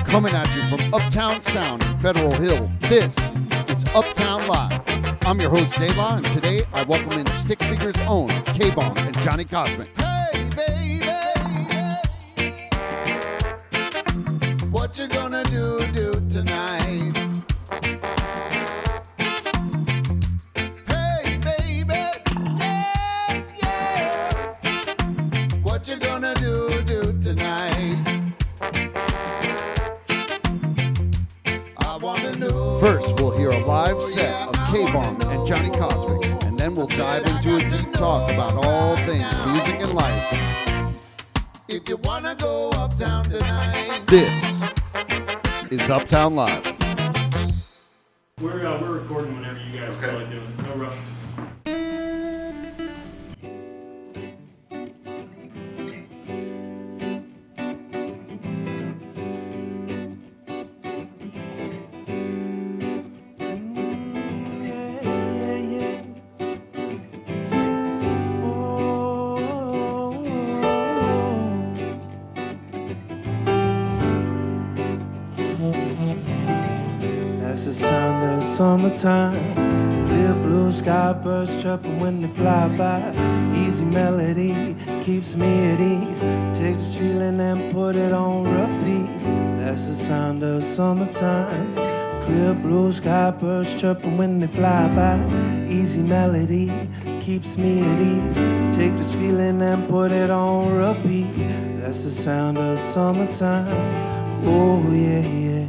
Coming at you from Uptown Sound in Federal Hill, this is Uptown Live. I'm your host, DELA, and today I welcome in Stick Figure's own K Bong and Johnny Cosmic. Hey, baby, what you gonna do tonight? Hey, baby, yeah, what you gonna do tonight? I wanna know. First, we'll hear a live set of K Bong and Johnny Cosmic, and then we'll dive into a deep talk about all things music and life. If you wanna go uptown tonight, This is Uptown Live. We're recording whenever you guys feel like doing. No rush. That's the sound of summertime. Clear blue sky, birds chirping when they fly by. Easy melody keeps me at ease. Take this feeling and put it on repeat. That's the sound of summertime. Clear blue sky, birds chirping when they fly by. Easy melody keeps me at ease. Take this feeling and put it on repeat. That's the sound of summertime. Oh yeah, yeah.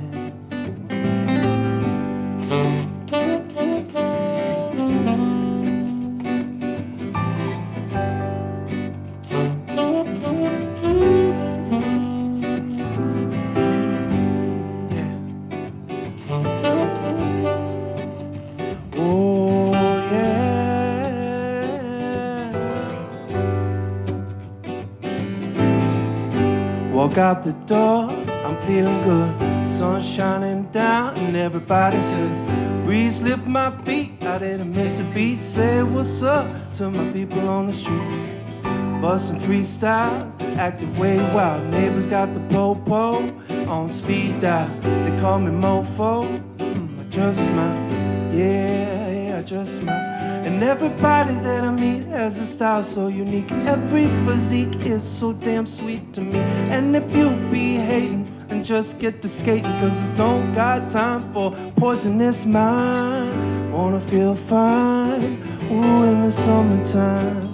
Walk out the door, I'm feeling good. Sun shining down and everybody's good. Breeze lift my feet, I didn't miss a beat. Say what's up to my people on the street. Bustin' freestyles, acting way wild. Neighbors got the po-po on speed dial. They call me mofo, I just smile. Yeah, I just smile. And everybody that I meet has a style so unique. Every physique is so damn sweet to me. And if you be hating, then just get to skating, cause I don't got time for poisonous mind. Wanna feel fine, ooh, in the summertime.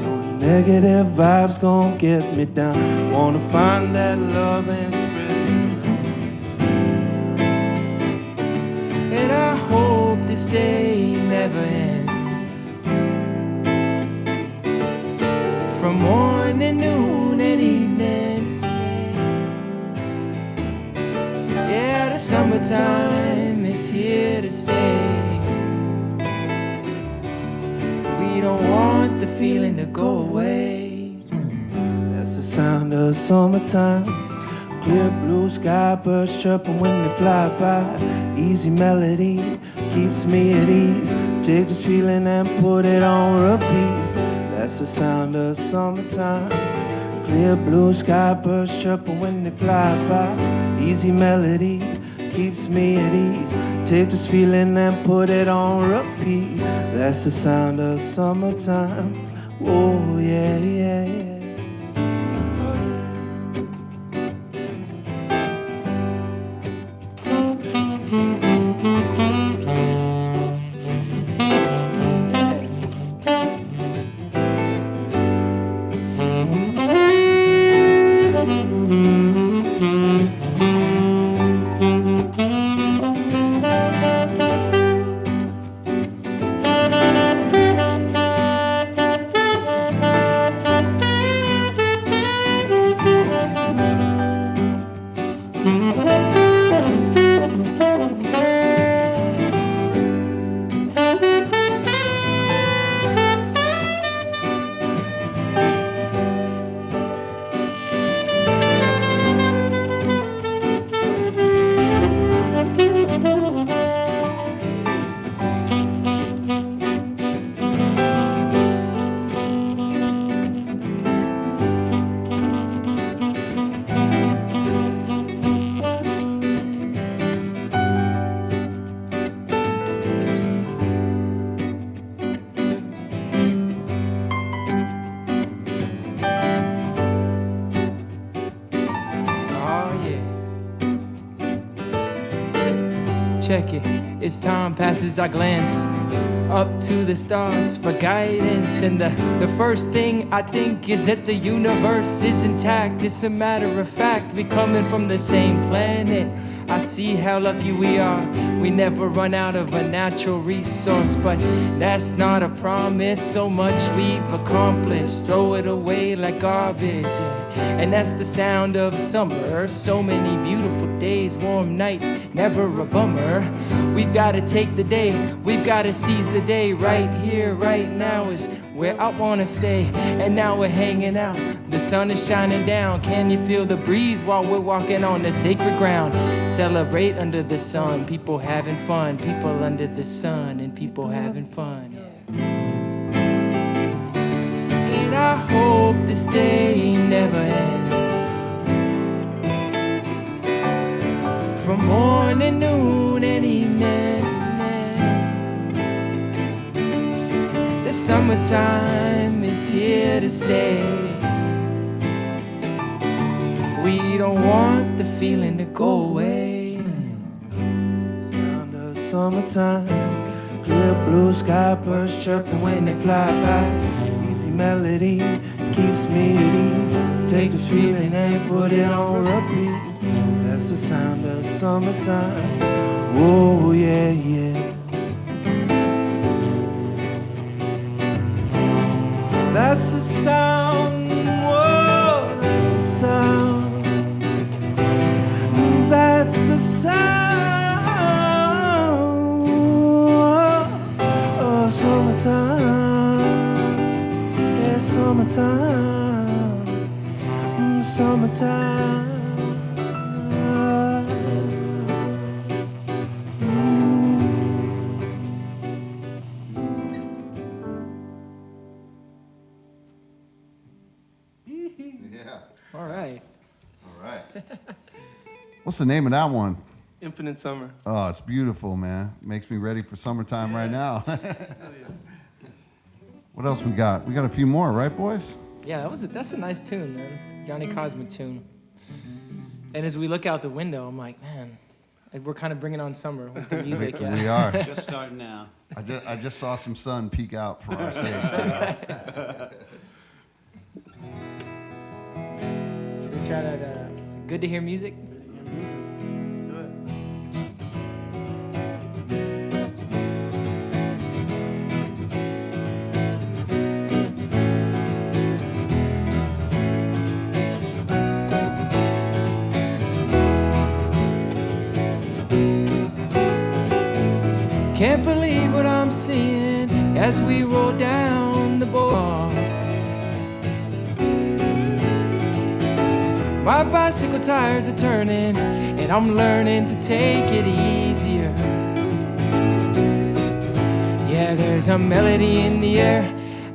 No negative vibes gon' get me down. Wanna find that love and spread. And I hope this day never ends. From morning, noon, and evening. Yeah, the summertime is here to stay. We don't want the feeling to go away. That's the sound of summertime. Clear blue sky, birds chirping when they fly by. Easy melody keeps me at ease. Take this feeling and put it on repeat. That's the sound of summertime. Clear blue sky, birds chirping when they fly by. Easy melody keeps me at ease. Take this feeling and put it on repeat. That's the sound of summertime. Oh yeah, yeah, yeah. check it. As time passes, I glance up to the stars for guidance. And the first thing I think is that the universe is intact. It's a matter of fact, we coming from the same planet. I see how lucky we are. We never run out of a natural resource, but that's not a promise. So much we've accomplished, throw it away like garbage. Yeah. And that's the sound of summer. So many beautiful days, warm nights, never a bummer. We've gotta take the day, we've gotta seize the day. Right here, right now is where I wanna stay. And now we're hanging out, the sun is shining down. Can you feel the breeze while we're walking on the sacred ground? Celebrate under the sun, people having fun. People under the sun and people having fun. Yeah. And I hope this day never ends. From morning, noon, and evening. The summertime is here to stay. We don't want the feeling to go away. Sound of summertime, clear blue sky, birds chirping when they fly by. Easy melody keeps me at ease. Take this feeling and put it on repeat. That's the sound of summertime. Oh yeah, yeah. That's the sound, whoa, that's the sound. That's the sound of summertime. Yeah, summertime, summertime. Yeah. All right. All right. What's the name of that one? Infinite Summer. Oh, it's beautiful, man. Makes me ready for summertime right now. What else we got? We got a few more, right, boys? Yeah, that's a nice tune, man. Johnny Cosmic tune. And as we look out the window, I'm like, man, we're kind of bringing on summer with the music. Yeah. We are. Just starting now. I just saw some sun peek out for our sake. Should we try that? Is it good to hear music? Let's do it. Can't believe what I'm seeing as we roll down the boardwalk. My bicycle tires are turning, and I'm learning to take it easier. Yeah, there's a melody in the air,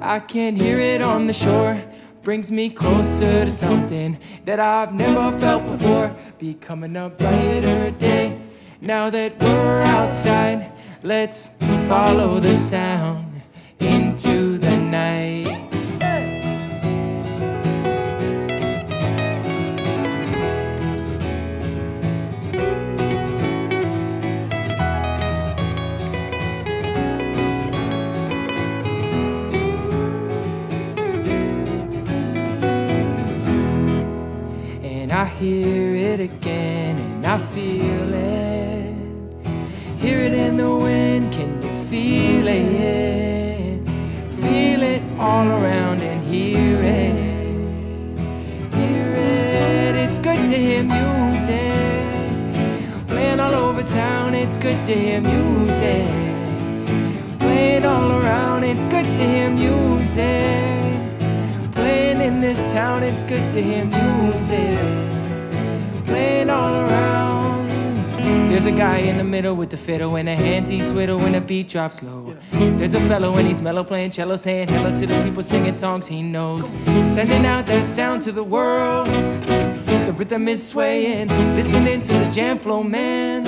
I can hear it on the shore. Brings me closer to something that I've never felt before. Becoming a brighter day, now that we're outside. Let's follow the sound into the night. And I hear it again, and I feel it. Hear it in the wind, can you feel it? Feel it all around and hear it. Hear it, it's good to hear music. Playing all over town, it's good to hear music. Playing all around, it's good to hear music. Playing in this town, it's good to hear music. Playing all around. There's a guy in the middle with the fiddle and a hands he twiddle when the beat drops low. There's a fellow and he's mellow playing cello, saying hello to the people singing songs he knows. Sending out that sound to the world. The rhythm is swaying, listening to the jam flow, man.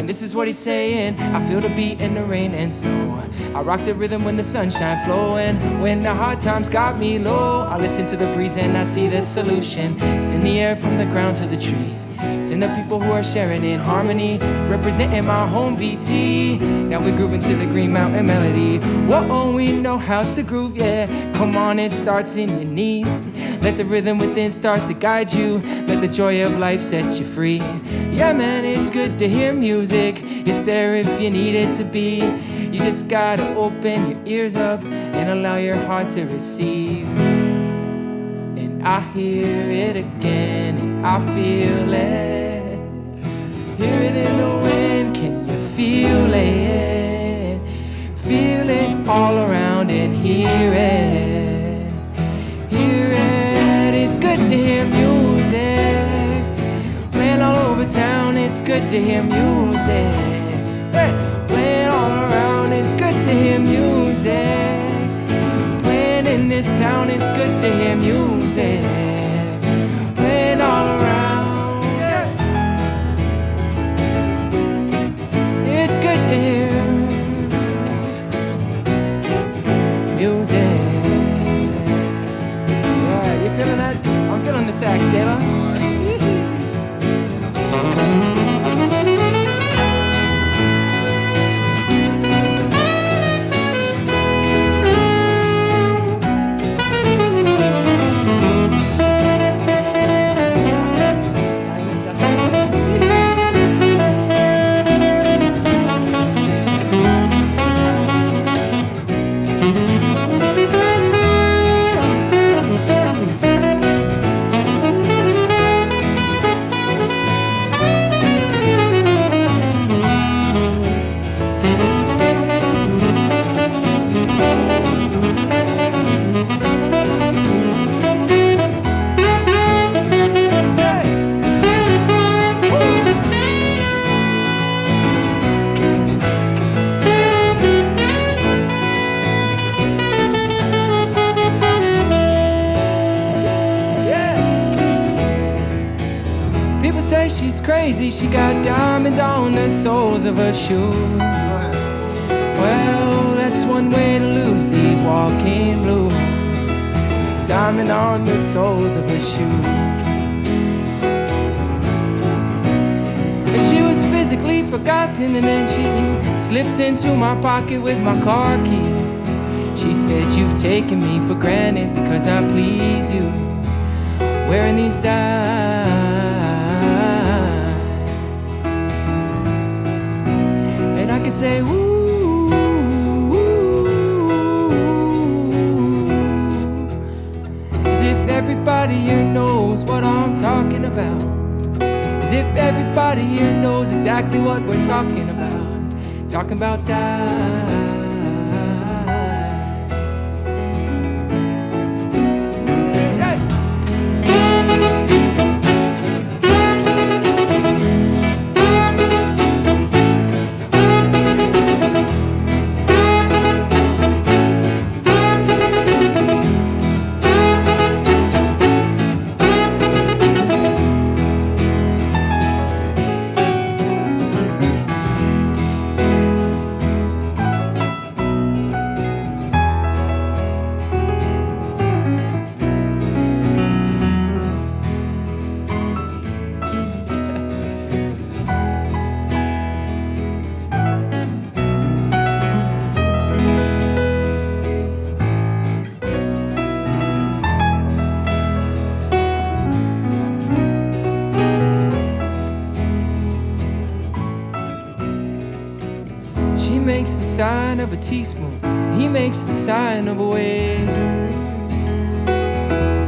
And this is what he's saying: I feel the beat in the rain and snow. I rock the rhythm when the sunshine flowing. When the hard times got me low, I listen to the breeze and I see the solution. It's in the air from the ground to the trees. It's in the people who are sharing in harmony, representing my home BT. Now we're grooving to the Green Mountain melody. Whoa, we know how to groove, yeah. Come on, it starts in your knees. Let the rhythm within start to guide you. Let the joy of life set you free. Yeah, man, it's good to hear music. It's there if you need it to be. You just gotta open your ears up and allow your heart to receive. And I hear it again, and I feel it. Hear it in the wind, can you feel it? Feel it all around and hear it. Hear it, it's good to hear music. Playing all over town, it's good to hear music. Hey, playing all around, it's good to hear music. Playing in this town, it's good to hear music. Playing all around, yeah. It's good to hear music. Yeah, you feeling that? I'm feeling the sax, DELA. Say she's crazy, she got diamonds on the soles of her shoes. Well, that's one way to lose these walking blues. Diamond on the soles of her shoes. She was physically forgotten, and then she slipped into my pocket with my car keys. She said, you've taken me for granted because I please you, wearing these diamonds. I can say, ooh, as if everybody here knows what I'm talking about. As if everybody here knows exactly what we're talking about. Talking about that. She makes the sign of a teaspoon, he makes the sign of a wave.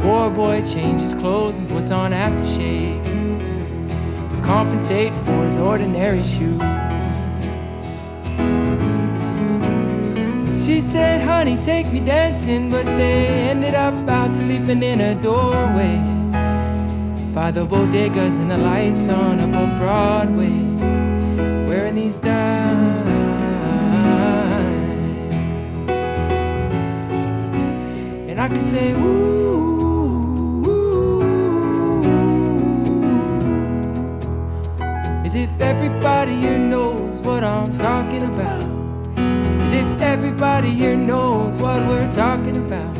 Poor boy changes clothes and puts on aftershave to compensate for his ordinary shoes. She said, honey, take me dancing, but they ended up out sleeping in a doorway by the bodegas and the lights on above Broadway, wearing these dimes. And I could say, ooh, as As if everybody here knows what I'm talking about. As if everybody here knows what we're talking about.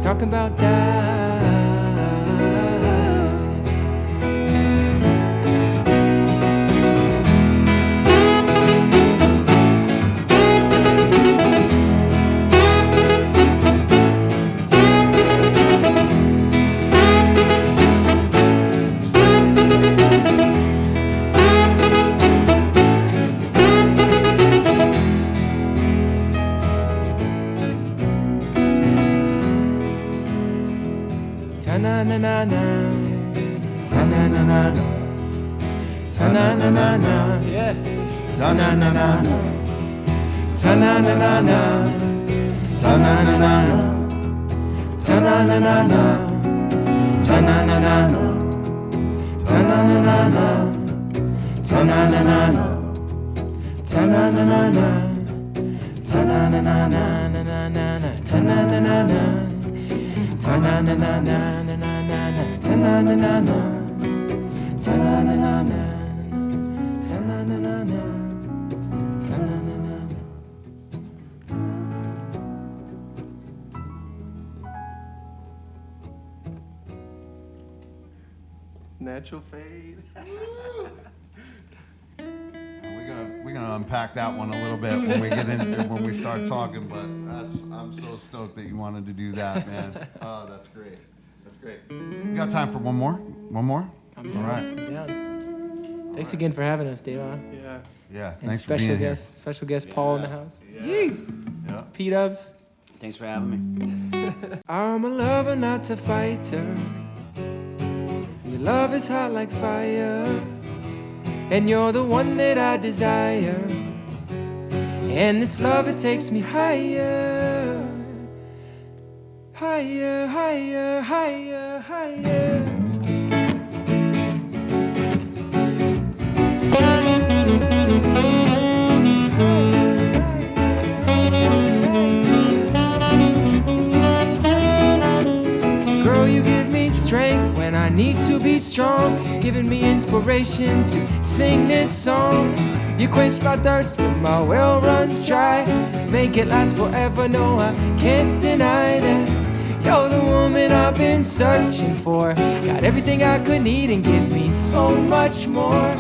Talking about die. Ta-na-na-na-na, ta-na-na-na-na, ta-na-na-na-na, yeah. Ta-na-na-na-na, ta-na-na-na-na, ta-na-na-na-na, ta-na-na-na-na, ta-na-na-na-na, ta-na-na-na-na, ta-na-na-na-na, ta-na-na-na-na, ta-na-na-na-na, ta-na-na-na-na. Ta-na-na-na-na, na-na-na-na, ta-na-na-na-na, ta-na-na-na-na, ta-na-na-na-na, ta-na-na-na-na. Natural fade. We're gonna unpack that one a little bit when we get into when we start talking. But I'm so stoked that you wanted to do that, man. Oh, that's great. That's great. We got time for one more. One more. All right. Yeah. Thanks again for having us, DELA. Yeah. Yeah. And Thanks for being special guest Paul in the house. here. Yeah. P-dubs. Thanks for having me. I'm a lover, not a fighter. Your love is hot like fire, and you're the one that I desire. And this love, it takes me higher, higher, higher, higher, higher. Girl, you give me strength when I need to be strong, giving me inspiration to sing this song. You quench my thirst when my well runs dry, make it last forever, no, I can't deny that. You're the woman I've been searching for, got everything I could need and give me so much more.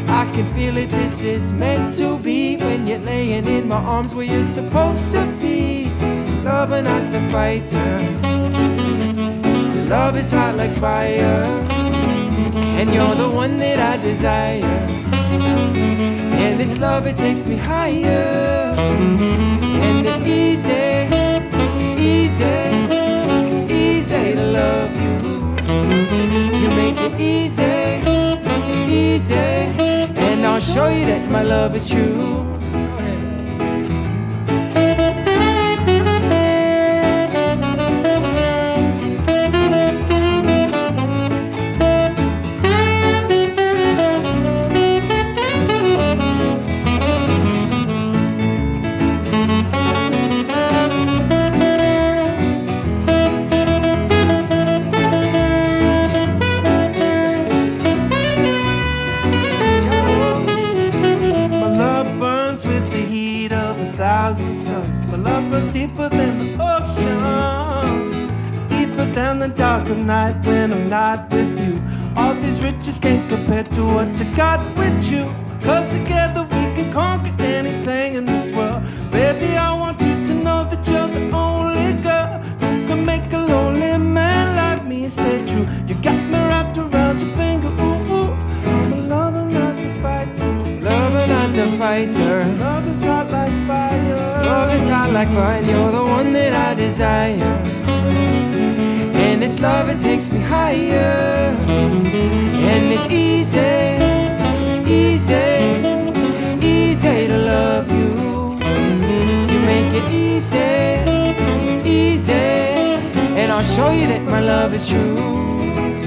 I can feel it, this is meant to be, when you're laying in my arms where you're supposed to be. Lover, not a fighter. Your love is hot like fire, and you're the one that I desire. And this love, it takes me higher, and it's easy, easy, easy to love you. You make it easy, easy, and I'll show you that my love is true. My love runs deeper than the ocean, deeper than the dark of night when I'm not with you. All these riches can't compare to what I got with you, 'cause together we can conquer anything in this world. Baby, I want you to know that you're the only girl who can make a lonely man like me stay true. You got me wrapped around your finger, ooh, ooh. I'm a lover, not a fighter. Lover, not a fighter. Love is hot like fire. Love is hot like fire, and you're the one that I desire. And this love, it takes me higher, and it's easy, easy, easy to love you. You make it easy, easy, and I'll show you that my love is true.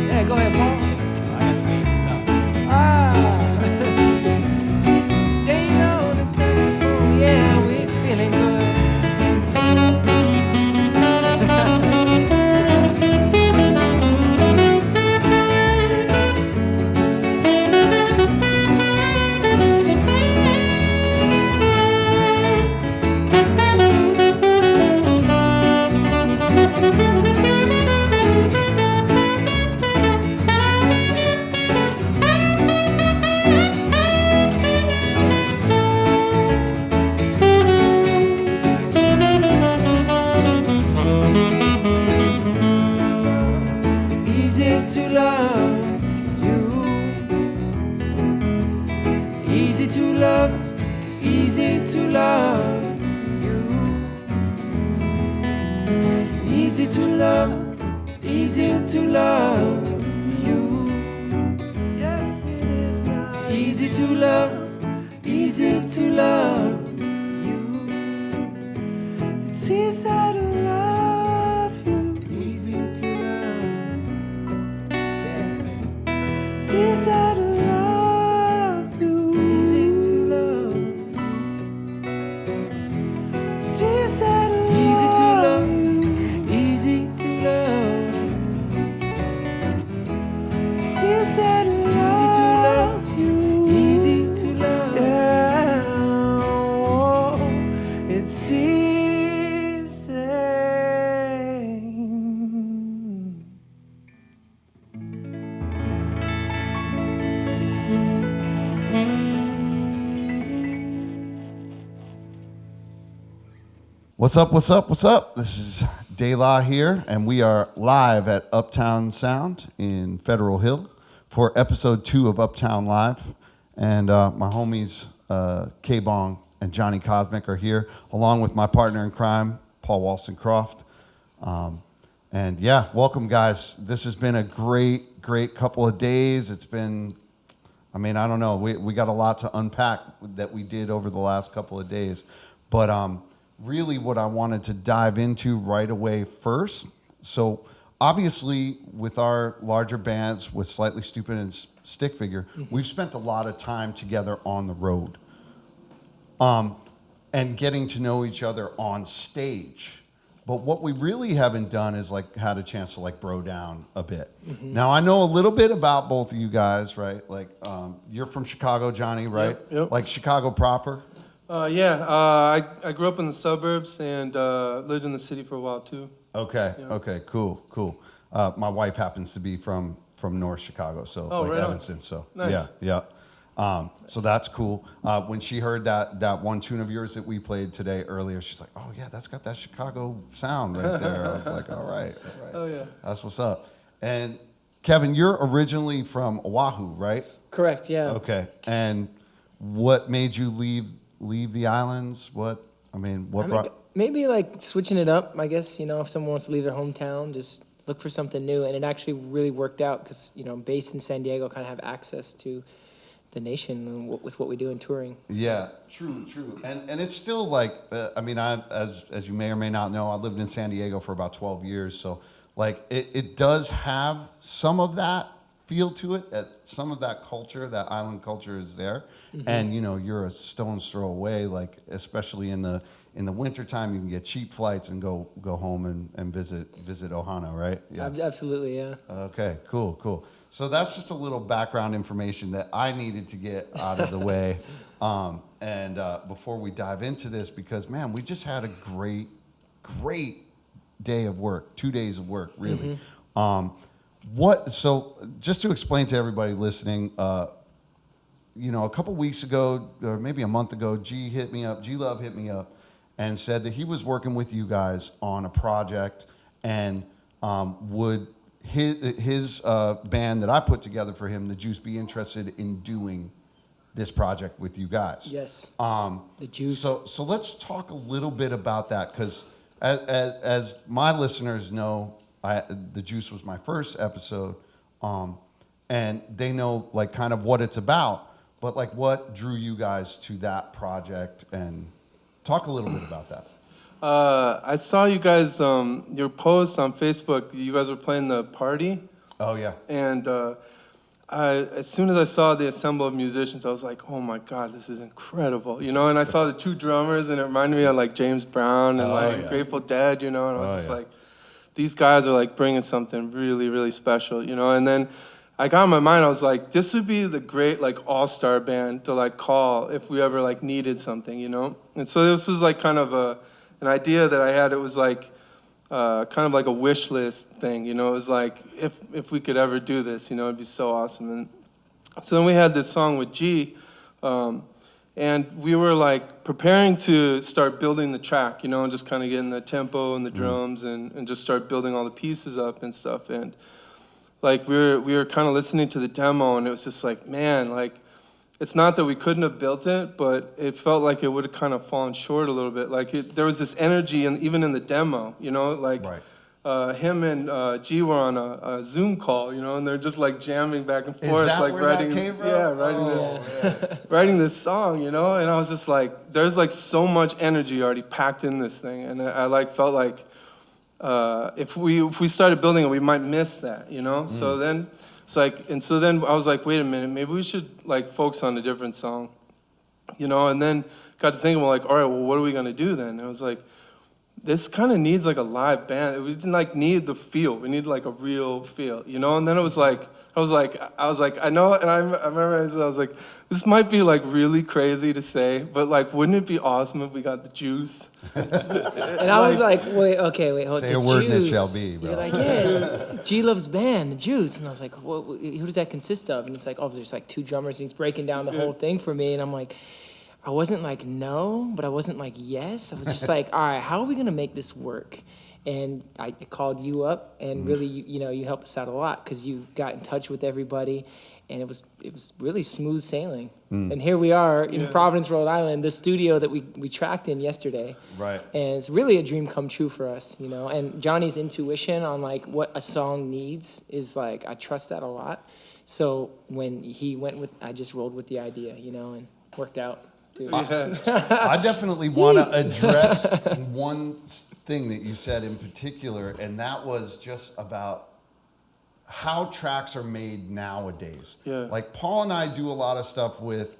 Yeah, go ahead, Paul. Yeah, we're feeling good. easy to love you. Easy to love, easy to love you. Yes, it is now. Easy to love, easy to love you. It's easy to love you. Easy to love. Yes. It's easy to love you. Easy to love. It's easy to love. Easy to love. It's easy to love you. Easy to love. Yeah. Oh, it's easy. What's up, what's up, what's up? This is DELA here, and we are live at Uptown Sound in Federal Hill for episode 2 of Uptown Live. And my homies K Bong and Johnny Cosmic are here, along with my partner in crime, Paul Wollstonecroft. And yeah, welcome guys. This has been a great couple of days. It's been, I mean, I don't know, we got a lot to unpack that we did over the last couple of days. But really what I wanted to dive into right away first. So obviously with our larger bands, with Slightly Stupid and Stick Figure, we've spent a lot of time together on the road. And getting to know each other on stage. But what we really haven't done is like had a chance to like bro down a bit. Now I know a little bit about both of you guys, right? Like you're from Chicago, Johnny, right? Yep. Like Chicago proper? I grew up in the suburbs and lived in the city for a while too. Okay, Yeah. okay, cool. My wife happens to be from North Chicago, so Oh, like right on. Evanston, so Nice. yeah. So that's cool. When she heard that one tune of yours that we played today earlier, she's like, "Oh yeah, that's got that Chicago sound right there." I was like, "All right. Oh, yeah. That's what's up." And Kevin, you're originally from Oahu, right? Correct, yeah. Okay. And what made you leave the islands? What brought? Maybe like switching it up, I guess, if someone wants to leave their hometown, just look for something new. And it actually really worked out because, based in San Diego, kind of have access to the nation with what we do in touring. Yeah, true. And it's still like, as you may or may not know, I lived in San Diego for about 12 years. So like it does have some of that feel to it, some of that culture, that island culture is there. And you're a stone's throw away, like especially in the wintertime, you can get cheap flights and go home and visit Ohana, right? Yeah. Absolutely, yeah. Okay, cool. So that's just a little background information that I needed to get out of the way. And before we dive into this, because man, we just had a great day of work, 2 days of work, really. So just to explain to everybody listening, a couple weeks ago, or maybe a month ago, G-Love hit me up and said that he was working with you guys on a project and would his band that I put together for him, The Juice, be interested in doing this project with you guys. Yes, The Juice. So let's talk a little bit about that, because as my listeners know, The Juice was my first episode, and they know like kind of what it's about, but like what drew you guys to that project, and talk a little bit about that. I saw you guys, your post on Facebook, you guys were playing the party. Oh yeah. And as soon as I saw the assemble of musicians, I was like, oh my God, this is incredible. And I saw the two drummers and it reminded me of like James Brown and Grateful Dead, and I was like, these guys are like bringing something really, really special, and then I got in my mind, I was like, this would be the great like all-star band to like call if we ever like needed something, And so this was like kind of an idea that I had. It was like kind of like a wish list thing, It was like, if we could ever do this, it'd be so awesome. And so then we had this song with G, and we were like preparing to start building the track, and just kind of getting the tempo and the drums and just start building all the pieces up and stuff. And like we were kind of listening to the demo, and it was just like, man, like it's not that we couldn't have built it, but it felt like it would have kind of fallen short a little bit. Like there was this energy, and even in the demo, you know, like him and G were on a Zoom call, you know, and they're just like jamming back and forth, Is that like where writing, that came from? writing this song, you know. And I was just like, there's like so much energy already packed in this thing, and I like felt like if we started building it, we might miss that, you know. So then. So then I was like, wait a minute, maybe we should like focus on a different song, you know. And then got to thinking, well, like, all right, well, what are we gonna do then? And I was like, this kind of needs like a live band. We didn't like need the feel. We need like a real feel, you know. And then it was like, I was like, I know, and I remember I was like, this might be like really crazy to say, but like, wouldn't it be awesome if we got the Juice? And I was like, wait, hold say the a word and it Juice. shall be, bro. You're like, yeah, G Love's band, the Juice. And I was like, who does that consist of? And he's like, oh, there's like 2 drummers. And he's breaking down the whole thing for me. And I'm like, I wasn't like no, but I wasn't like yes. I was just like, all right, how are we gonna make this work? And I called you up, and really, you helped us out a lot because you got in touch with everybody, and it was really smooth sailing. And here we are in Providence, Rhode Island, the studio that we tracked in yesterday. Right. And it's really a dream come true for us, you know. And Johnny's intuition on like what a song needs is like, I trust that a lot. So when he went with, I just rolled with the idea, you know, and worked out. Dude. I definitely want to address one thing that you said in particular, and that was just about how tracks are made nowadays. Yeah. Like Paul and I do a lot of stuff with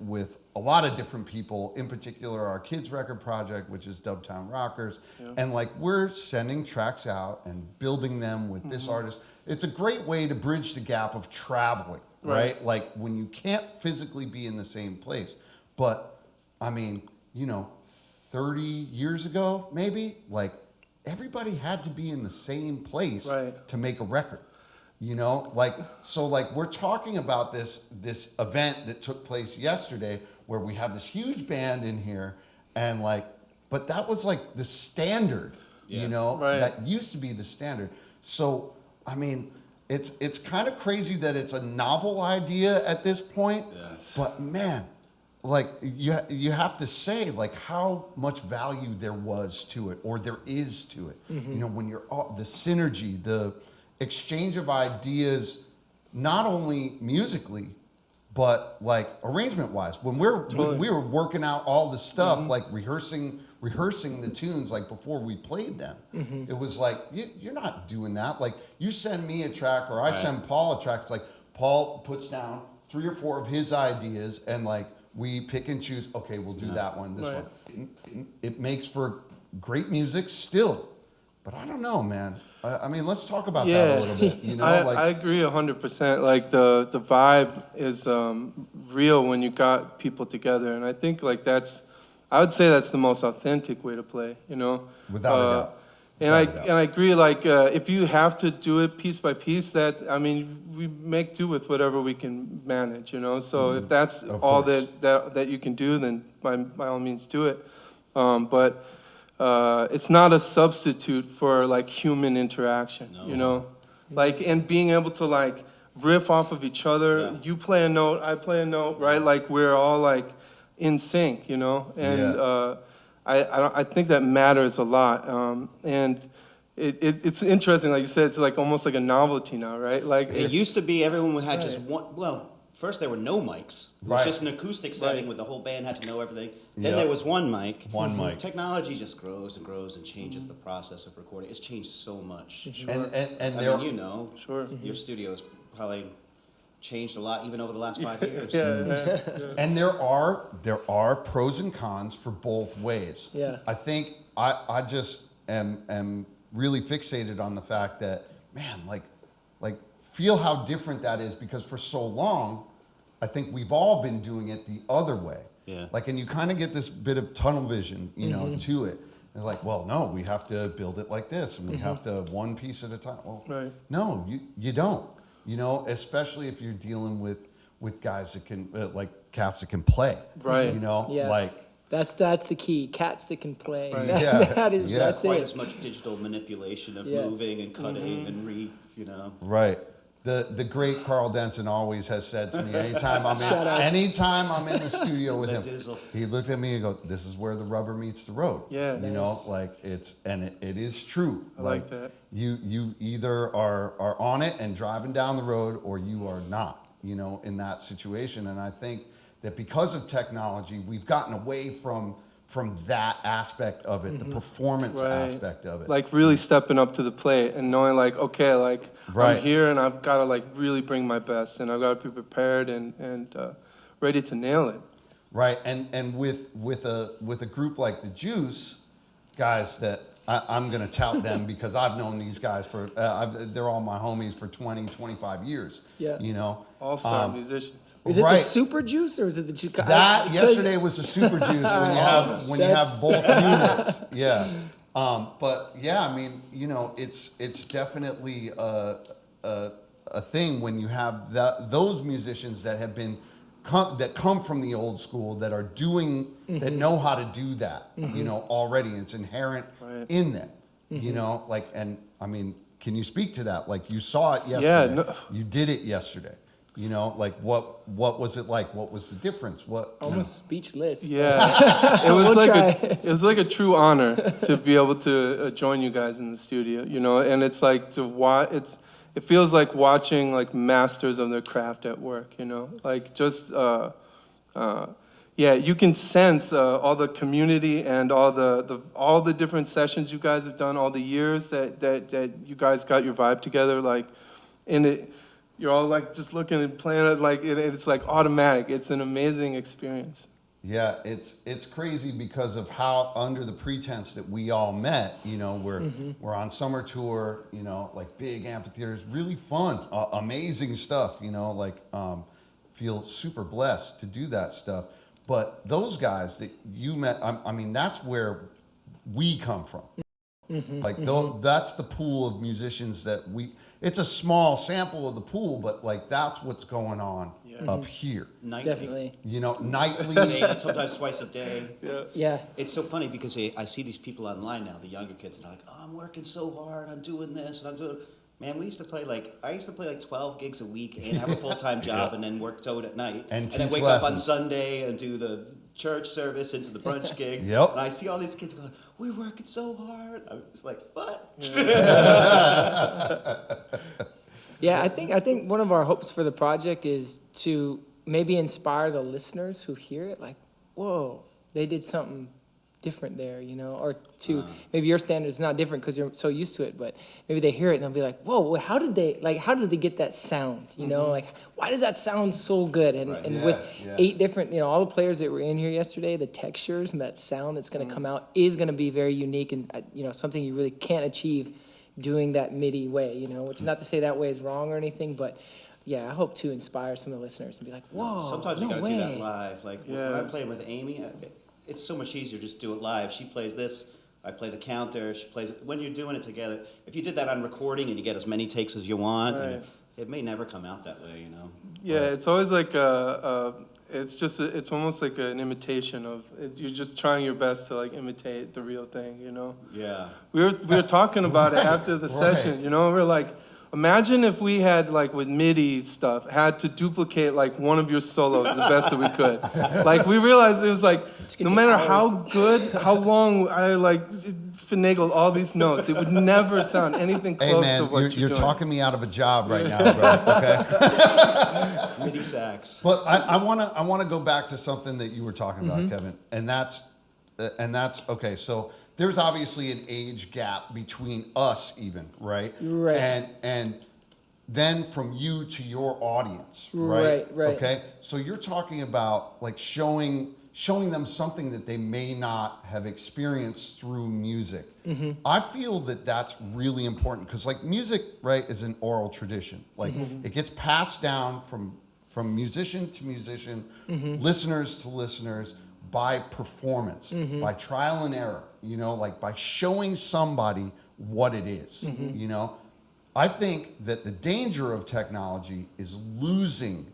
a lot of different people, in particular our kids record project, which is Uptown Rockers. And like we're sending tracks out and building them with this artist. It's a great way to bridge the gap of traveling, right? Like when you can't physically be in the same place. But I mean, 30 years ago, maybe, like everybody had to be in the same place to make a record, you know? Like, so like we're talking about this event that took place yesterday where we have this huge band in here and like, but that was like the standard, you know? That used to be the standard. So, I mean, it's kind of crazy that it's a novel idea at this point, but man, like you have to say like how much value there was to it or there is to it. You know, when you're the synergy, the exchange of ideas, not only musically, but like arrangement wise. When we were working out all the stuff, like rehearsing the tunes like before we played them. It was like you're not doing that. Like you send me a track or I send Paul a track. It's like Paul puts down 3 or 4 of his ideas and like we pick and choose, okay, we'll do that one, this one. It makes for great music still, but I don't know, man. I mean, let's talk about that a little bit. You know, I agree 100%. Like the vibe is real when you got people together, and I think like I would say that's the most authentic way to play. You know, without a doubt. And I agree. Like if you have to do it piece by piece, we make do with whatever we can manage. You know, so if that's all that you can do, then by all means do it. But it's not a substitute for like human interaction. You know, like and being able to like riff off of each other. You play a note, I play a note, right? Like we're all like in sync. You know, and. I think that matters a lot, and it's interesting. Like you said, it's like almost like a novelty now, right? Like it used to be everyone had just one. Well, first there were no mics. It was just an acoustic setting where the whole band had to know everything. Then there was one mic. One mic. Technology just grows and grows and changes the process of recording. It's changed so much. And I there, mean, your studio has probably changed a lot even over the last 5 years. And there are pros and cons for both ways. I think I just am really fixated on the fact that, man, like feel how different that is, because for so long I think we've all been doing it the other way. Like, and you kind of get this bit of tunnel vision, you know, to it. It's like, well, no, we have to build it like this, and we have to one piece at a time. Well, no, you don't. You know, especially if you're dealing with guys that can, like cats that can play. You know, like. That's the key. Cats that can play. That's quite it. as much digital manipulation of moving and cutting and you know. the great Carl Denson always has said to me, anytime I'm in the studio with him, he looked at me and goes, "This is where the rubber meets the road." Yeah. You know, like it is true. I like that. You either are on it and driving down the road, or you are not, you know, in that situation. And I think that because of technology, we've gotten away from that aspect of it, the performance aspect of it. Like really stepping up to the plate and knowing like, okay, like I'm here and I've got to like really bring my best and I've got to be prepared and ready to nail it. Right, and with a group like the Juice, guys that I'm going to tout them because I've known these guys for, they're all my homies for 20, 25 years. Yeah. You know? All-star musicians. Is it the Super Juice or is it the Juice? Yesterday was the Super Juice when you have both units. Yeah. But yeah, I mean, you know, it's definitely a thing when you have those musicians that have been that come from the old school that are doing that know how to do that, you know, already. It's inherent in them, you know, like, and I mean, can you speak to that? Like you saw it yesterday. Yeah, you did it yesterday. You know, like what was it like? What was the difference? What almost speechless. Yeah, it was like a true honor to be able to join you guys in the studio. You know, and it's like to watch. It feels like watching like masters of their craft at work. You know, like just yeah, you can sense all the community and all the different sessions you guys have done, all the years that you guys got your vibe together. Like, and it. You're all like just looking and playing it like it's like automatic. It's an amazing experience. Yeah, it's crazy because of how under the pretense that we all met, you know, we're on summer tour, you know, like big amphitheaters, really fun, amazing stuff, you know, like feel super blessed to do that stuff. But those guys that you met, I mean, that's where we come from. Like that's the pool of musicians that it's a small sample of the pool, but like that's what's going on up here. Nightly. Definitely. You know, nightly. Sometimes twice a day. Yeah. It's so funny because I see these people online now, the younger kids, and they're like, "Oh, I'm working so hard, I'm doing this, and I'm doing." Man, I used to play like 12 gigs a week and have a full-time job and then work to it at night. And then wake up on Sunday and do the church service into the brunch gig. Yep. And I see all these kids going, "We're working so hard." I was like, "What?" Yeah, I think one of our hopes for the project is to maybe inspire the listeners who hear it, like, whoa, they did something different there, you know, or to maybe your standard is not different because you're so used to it, but maybe they hear it and they'll be like, whoa, how did they get that sound, you know, like why does that sound so good? And with 8 different, you know, all the players that were in here yesterday, the textures and that sound that's going to come out is going to be very unique and you know, something you really can't achieve doing that MIDI way, you know, which is not to say that way is wrong or anything, but yeah, I hope to inspire some of the listeners and be like, whoa, sometimes you gotta do that live. Like when I'm playing with Amy, it's so much easier just do it live. She plays this, I play the counter, she plays it. When you're doing it together, if you did that on recording and you get as many takes as you want, it may never come out that way, you know? Yeah, it's always like it's almost like an imitation of, you're just trying your best to like imitate the real thing, you know? Yeah. We were talking about it after the session, you know? We were like, imagine if we had, like, with MIDI stuff, had to duplicate, like, one of your solos the best that we could. Like, we realized it was, like, no matter how good, how long I, like, finagled all these notes, it would never sound anything close to what you're doing. talking me out of a job right now, bro, okay? MIDI sax. But I wanna go back to something that you were talking about, Kevin, and that's okay, so there's obviously an age gap between us even, right? Right. And then from you to your audience, right? Right. Okay, so you're talking about like showing them something that they may not have experienced through music. I feel that that's really important because like music, right, is an oral tradition. Like it gets passed down from musician to musician, listeners to listeners, by performance, by trial and error, you know, like by showing somebody what it is, you know. I think that the danger of technology is losing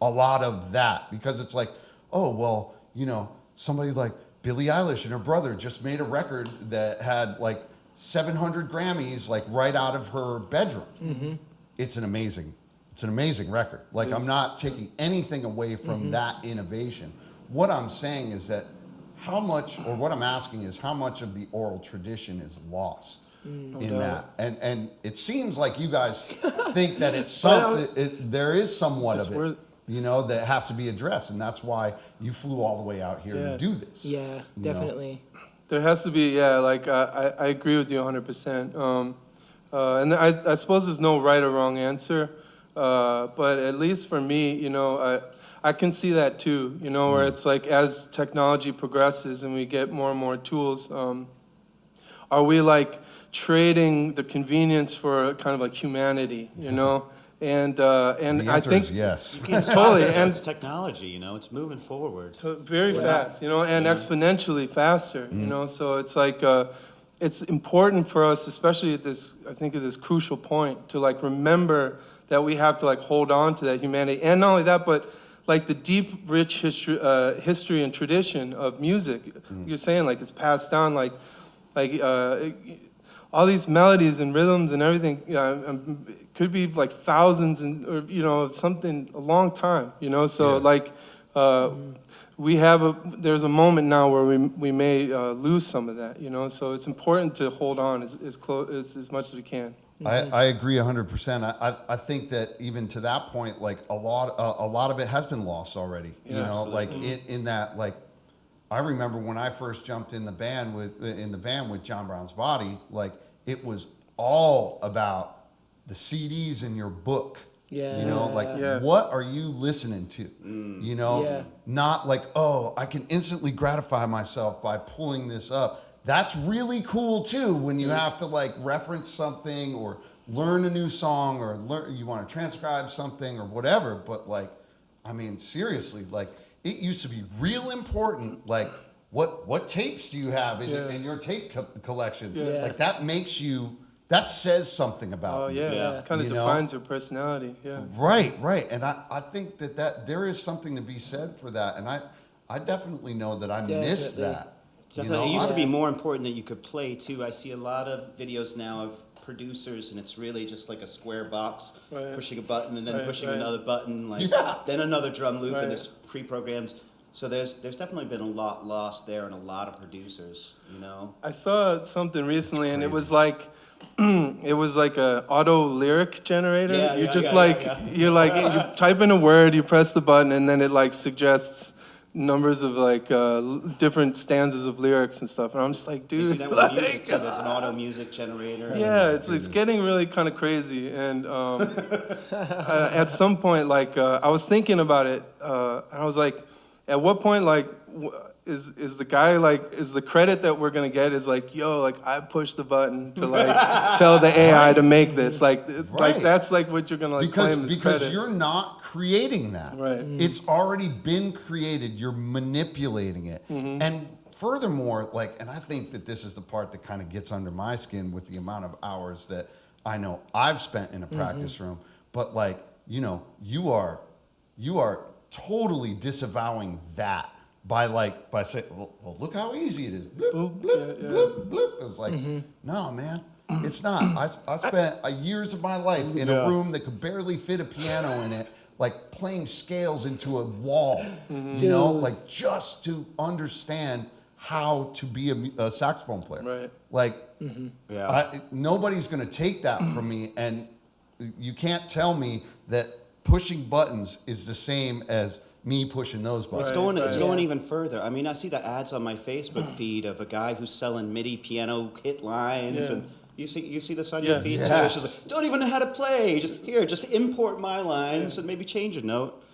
a lot of that because it's like, oh, well, you know, somebody like Billie Eilish and her brother just made a record that had like 700 Grammys like right out of her bedroom. it's an amazing record. Like, I'm not taking anything away from that innovation. What I'm saying is that what I'm asking is how much of the oral tradition is lost in that. And it seems like you guys think that it's there is somewhat of it, that has to be addressed. And that's why you flew all the way out here to do this. Yeah, definitely. There has to be, I agree with you 100%. And I suppose there's no right or wrong answer. But at least for me, I can see that too, where it's like as technology progresses and we get more and more tools, are we like trading the convenience for kind of like humanity, And The I answer think is yes. Totally, and it's technology, it's moving forward. very fast, and exponentially faster, So it's like it's important for us, especially at this crucial point, to like remember that we have to like hold on to that humanity, and not only that, but like the deep, rich history and tradition of music. You're saying like it's passed down, like all these melodies and rhythms and everything. Could be like thousands and or something a long time. So like there's a moment now where we may lose some of that. So it's important to hold on as much as we can. I agree 100%. I think that even to that point, like a lot of it has been lost already. Like in that, like I remember when I first jumped in the van with John Brown's Body, like it was all about the CDs in your book. What are you listening to? Not like, oh, I can instantly gratify myself by pulling this up. That's really cool too when you have to like reference something or learn a new song or you want to transcribe something or whatever. But like, I mean, seriously, like it used to be real important. Like what tapes do you have in your tape collection? Like that says something about you. It kind of defines your personality. Right. And I think that there is something to be said for that. And I definitely know that I miss that. Definitely. It used to be more important that you could play too. I see a lot of videos now of producers, and it's really just like a square box, pushing a button and then pushing another button, then another drum loop, and it's pre-programmed. So there's definitely been a lot lost there, and a lot of producers. I saw something recently, and it was like a auto lyric generator. You type in a word, you press the button, and then it like suggests numbers of like different stanzas of lyrics and stuff, and I'm just like, dude, they do that with music too. There's an auto music generator. It's getting really kind of crazy, and at some point, like I was thinking about it, and I was like, at what point, like, is the credit that we're gonna get is like, yo, like I pushed the button to like tell the AI to make this, like that's like what you're gonna like claim as because credit. you're not creating that. Right. It's already been created. You're manipulating it, and furthermore, like, and I think that this is the part that kind of gets under my skin with the amount of hours that I know I've spent in a practice room. But like, you are totally disavowing that. By saying, well, look how easy it is. Bloop, bloop, bloop, bloop. It's like, no, man, it's not. I spent years of my life in a room that could barely fit a piano in it, like playing scales into a wall, like just to understand how to be a saxophone player. Right. Like, nobody's going to take that from me, and you can't tell me that pushing buttons is the same as me pushing those buttons. It's going even further. I mean, I see the ads on my Facebook feed of a guy who's selling MIDI piano hit lines, and you see this on your feed too. It's just like, don't even know how to play. Just import my lines and maybe change a note.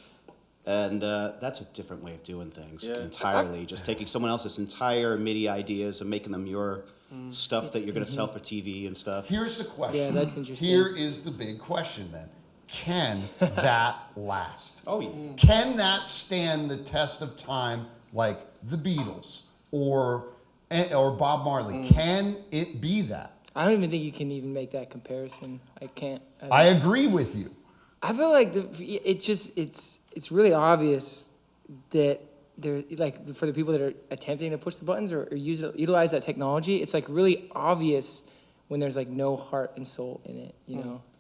And that's a different way of doing things entirely. Just taking someone else's entire MIDI ideas and making them your stuff that you're going to sell for TV and stuff. Here's the question. Yeah, that's interesting. Here is the big question then. Can that last? Oh, yeah. Can that stand the test of time like the Beatles or Bob Marley? Can it be that? I don't even think you can even make that comparison. I can't. I agree with you. I feel like it's really obvious that there, like for the people that are attempting to push the buttons or utilize that technology, it's like really obvious when there's like no heart and soul in it,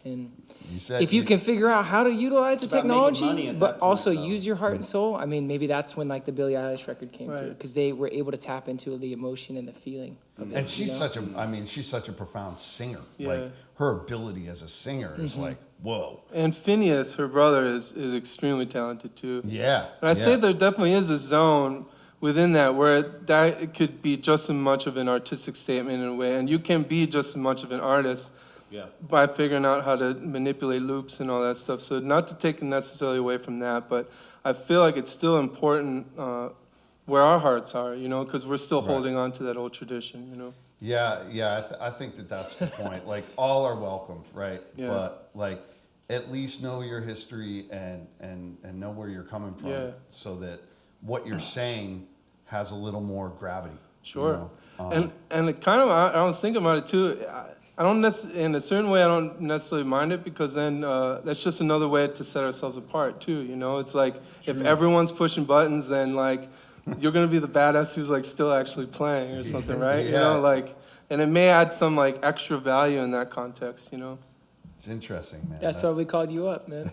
And You said if you can figure out how to utilize the It's about making money technology, at but that point, also though. use your heart and soul, I mean, maybe that's when like the Billie Eilish record came Right. through, because they were able to tap into the emotion and the feeling of it. And she's you know? she's such a profound singer. Yeah. Like her ability as a singer is like, whoa. And Phineas, her brother, is extremely talented too. Yeah. And I'd say there definitely is a zone within that where it could be just as much of an artistic statement in a way, and you can be just as much of an artist Yeah. by figuring out how to manipulate loops and all that stuff. So not to take necessarily away from that, but I feel like it's still important where our hearts are, you know, because we're still Right. holding on to that old tradition, you know. Yeah. I think that's the point. Like all are welcome, right? Yeah. But like at least know your history and know where you're coming from, Yeah. so that what you're saying has a little more gravity. Sure. You know? And it kind of, I was thinking about it too. I don't in a certain way, I don't necessarily mind it, because then that's just another way to set ourselves apart too. You know, it's like if everyone's pushing buttons, then like you're gonna be the badass who's like still actually playing or something, right? You know, Yeah. like, and it may add some like extra value in that context. You know. It's interesting, man. That's why we called you up, man.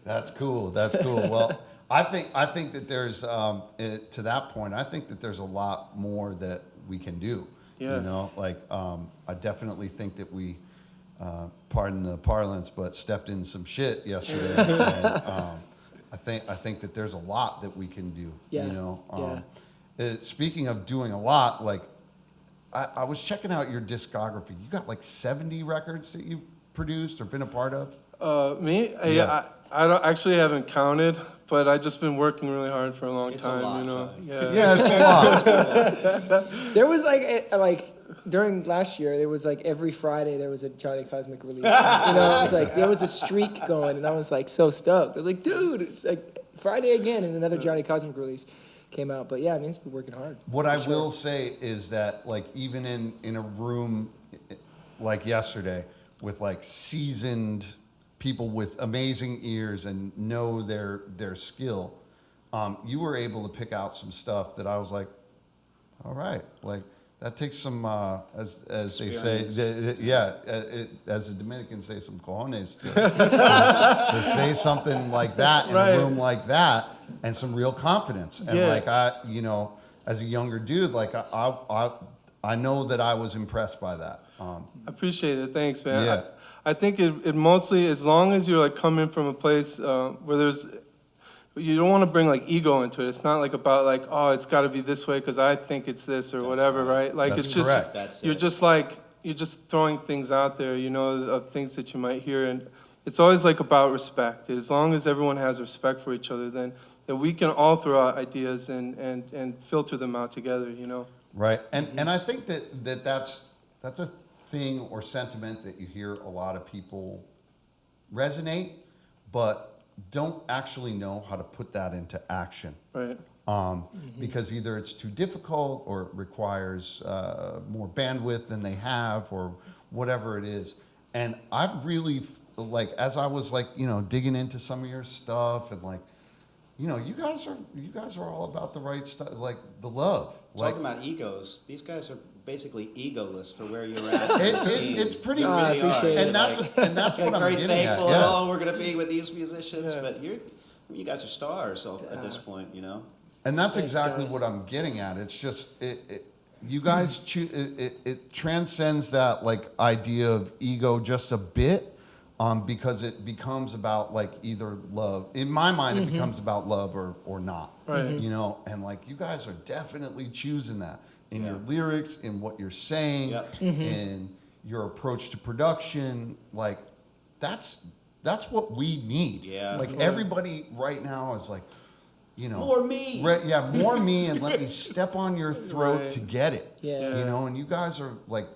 That's cool. That's cool. Well, I think that there's to that point, I think that there's a lot more that we can do. Yeah. You know, like I definitely think that we, pardon the parlance, but stepped in some shit yesterday. And, I think that there's a lot that we can do. Yeah. You know, speaking of doing a lot, like I was checking out your discography. You got like 70 records that you produced or been a part of. Me? Yeah. I don't actually haven't counted, but I've just been working really hard for a long It's a time. lot, you know. Johnny. Yeah. Yeah, it's a lot. There was like during last year, there was like every Friday there was a Johnny Cosmic release. You know, it was like there was a streak going, and I was like so stoked. I was like, dude, it's like Friday again, and another Johnny Cosmic release came out. But yeah, I mean, it's been working hard. What I will say is that, like, even in a room like yesterday with like seasoned people with amazing ears and know their skill, you were able to pick out some stuff that I was like, all right, like that takes some, as they say, as the Dominicans say, some cojones to say something like that in Right. a room like that, and some real confidence. And Yeah. like as a younger dude, like I know that I was impressed by that. I appreciate it. Thanks, man. Yeah. I think it mostly, as long as you're like coming from a place where you don't want to bring like ego into it. It's not like about like, oh, it's got to be this way because I think it's this or whatever, right? Like That's it's just correct. That's you're it. just like you're just throwing things out there, you know, of things that you might hear, and it's always like about respect. As long as everyone has respect for each other, then we can all throw out ideas and filter them out together, you know. Right, and I think that's a thing or sentiment that you hear a lot of people resonate, but don't actually know how to put that into action. Right. Because either it's too difficult or it requires more bandwidth than they have or whatever it is. And I really, like, as I was like, you know, digging into some of your stuff and like, you know, you guys are all about the right stuff, like the love. Talking about egos, these guys are basically egoless for where you're at. It's pretty, I appreciate and it. that's what I'm very getting at. thankful. Yeah. Oh, we're gonna be with these musicians, Yeah. but you guys are stars at this point, you know. And that's Thanks, exactly guys. what I'm getting at. It's just you guys it transcends that like idea of ego just a bit, because it becomes about like either love. In my mind, it becomes about love or not. Right. You know, and like you guys are definitely choosing that in your Yeah. lyrics, in what you're saying, Yep. in your approach to production. Like that's what we need. Yeah. Like everybody right now is like, you know, More me. more me, and let me step on your throat Right. to get it. Yeah. You know, and you guys are like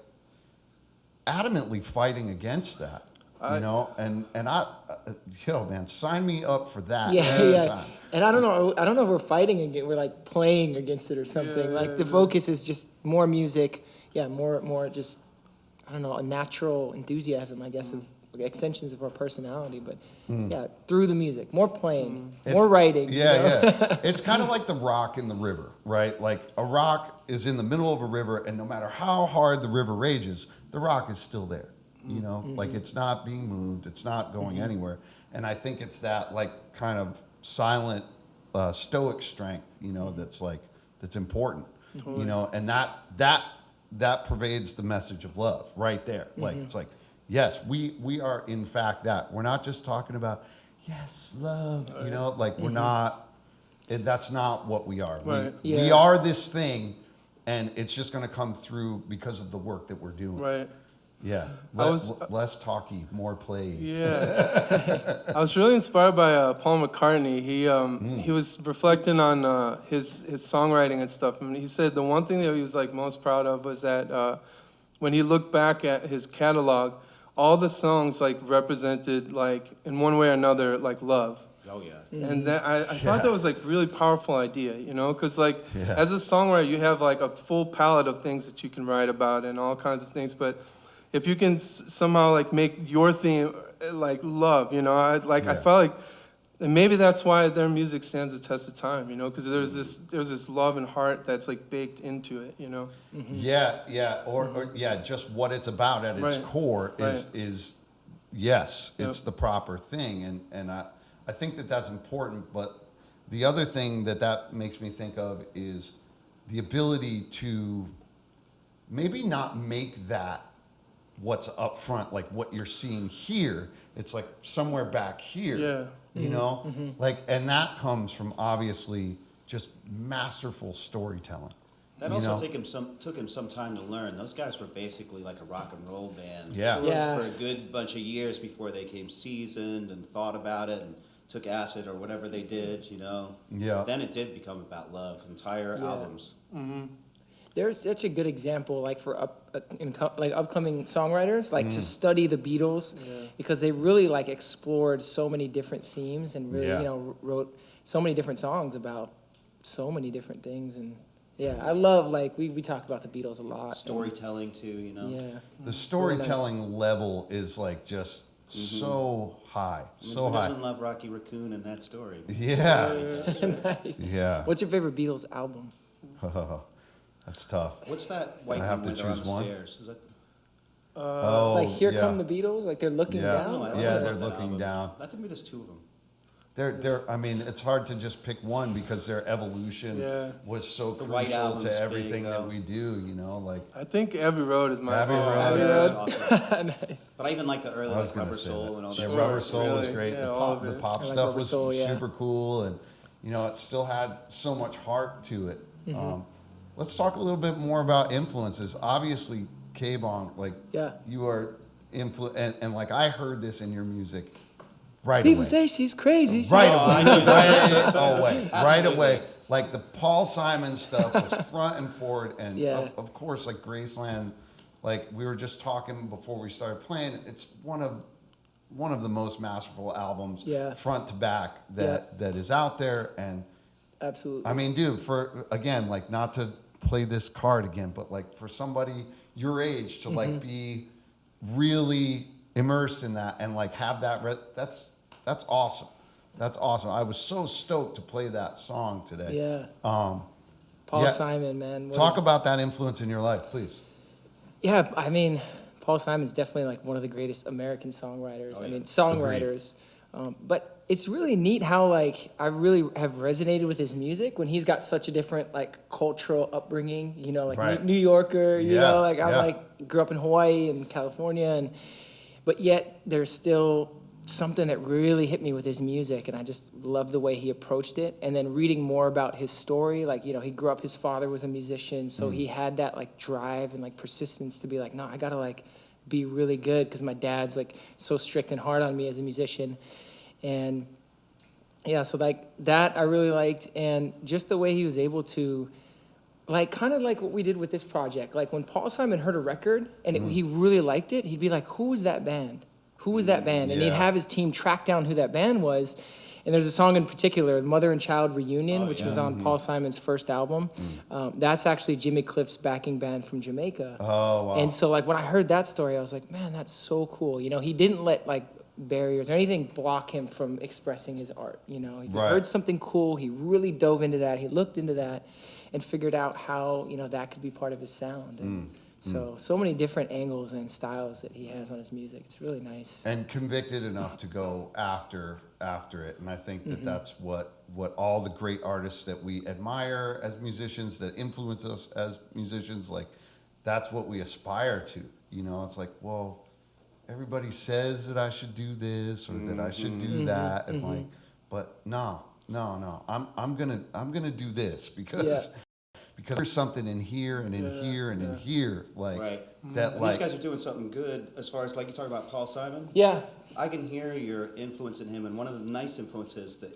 adamantly fighting against that. You know, and I, yo, man, sign me up for that. Yeah, anytime. And I don't know if we're fighting against, we're like playing against it or something. Yeah, like the focus is just more music, more just, I don't know, a natural enthusiasm, I guess, of extensions of our personality. But yeah, through the music, more playing, more writing. Yeah, you know? yeah. It's kind of like the rock in the river, right? Like a rock is in the middle of a river, and no matter how hard the river rages, the rock is still there. you know, like it's not being moved, it's not going anywhere. And I think it's that like kind of silent, stoic strength, you know, that's important, you know, and that pervades the message of love right there. Like, it's like, yes, we are in fact that. We're not just talking about, yes, love, you know, like we're not, that's not what we are. Right. We are this thing, and it's just going to come through because of the work that we're doing. Right. Yeah. Less talky, more play. Yeah. I was really inspired by Paul McCartney. He was reflecting on his songwriting and stuff. And he said the one thing that he was like most proud of was that when he looked back at his catalog, all the songs like represented like in one way or another like love. Oh yeah. And that, I thought that was like really powerful idea, you know, because like as a songwriter you have like a full palette of things that you can write about and all kinds of things, but if you can somehow like make your theme like love, you know, I felt like, and maybe that's why their music stands the test of time, you know, because there's this love and heart that's like baked into it, you know. Yeah, or just what it's about at its core is yes, it's the proper thing, and I think that's important. But the other thing that makes me think of is the ability to maybe not make that what's up front, like what you're seeing here. It's like somewhere back here. Yeah. You know, like, and that comes from obviously just masterful storytelling. That also took him some time to learn. Those guys were basically like a rock and roll band. Yeah. For a good bunch of years before they came seasoned and thought about it and took acid or whatever they did, you know. Yeah. Then it did become about love. Entire albums. There's such a good example, like for upcoming songwriters, like to study the Beatles, because they really like explored so many different themes and really, you know, wrote so many different songs about so many different things. And I love, like we talk about the Beatles a lot. Storytelling too, you know. Yeah. The storytelling level is like just so high, so Who high. doesn't love Rocky Raccoon and that story? Yeah. Nice. Yeah. What's your favorite Beatles album? That's tough. What's that white I have to one where they're choose on the one. stairs? Is that Like Here Come the Beatles, like they're looking down. No, I always Yeah, loved they're that looking album. down. I think there's two of them. I mean, it's hard to just pick one because their evolution was so White crucial Album's to big, everything that though. we do, you know, like. I think Abbey Road is my Abbey favorite. Road. That's awesome. Nice. But I even like the early I was like, gonna Rubber say Soul that. and all Yeah, that. Rubber Soul was Really? great. Yeah, The all pop, of the it. pop I like stuff Rubber was Soul, yeah. super cool, and you know, it still had so much heart to it. Let's talk a little bit more about influences. Obviously, K Bong, like you are and like I heard this in your music right People away. say she's crazy. Right away. Like the Paul Simon stuff was front and forward, and of course, like Graceland, like we were just talking before we started playing. It's one of the most masterful albums, front to back, that is out there. And absolutely. I mean, dude, for again, like not to play this card again, but like for somebody your age to like be really immersed in that and like have that that's awesome. That's awesome. I was so stoked to play that song today. Yeah. Paul yeah. Simon, man. Talk about that influence in your life, please. Yeah, I mean, Paul Simon's definitely like one of the greatest American songwriters. Oh, yeah. I mean, songwriters. But it's really neat how like I really have resonated with his music when he's got such a different like cultural upbringing. You know, like Right. New Yorker. You Yeah, know, like I yeah. like grew up in Hawaii and California, but yet there's still something that really hit me with his music, and I just love the way he approached it. And then reading more about his story, like, you know, he grew up, his father was a musician, so he had that like drive and like persistence to be like, no, I gotta like be really good because my dad's like so strict and hard on me as a musician. And yeah, so like that I really liked, and just the way he was able to like kind of like what we did with this project. Like when Paul Simon heard a record and he really liked it, he'd be like, who was that band? Who was that band? And he'd have his team track down who that band was. And there's a song in particular, Mother and Child Reunion, which was on Paul Simon's first album. That's actually Jimmy Cliff's backing band from Jamaica. Oh, wow. And so like when I heard that story, I was like, man, that's so cool. You know, he didn't let like barriers or anything block him from expressing his art. You know, he heard something cool. He really dove into that. He looked into that and figured out how, you know, that could be part of his sound. And So many different angles and styles that he has on his music. It's really nice. And convicted enough to go after it. And I think that that's what all the great artists that we admire as musicians, that influence us as musicians, like that's what we aspire to. You know, it's like, well, everybody says that I should do this or that I should do that, and like, but no. I'm gonna do this because there's something in here and in here and in here, like that. And like these guys are doing something good as far as like you talk about Paul Simon. Yeah. I can hear your influence in him, and one of the nice influences that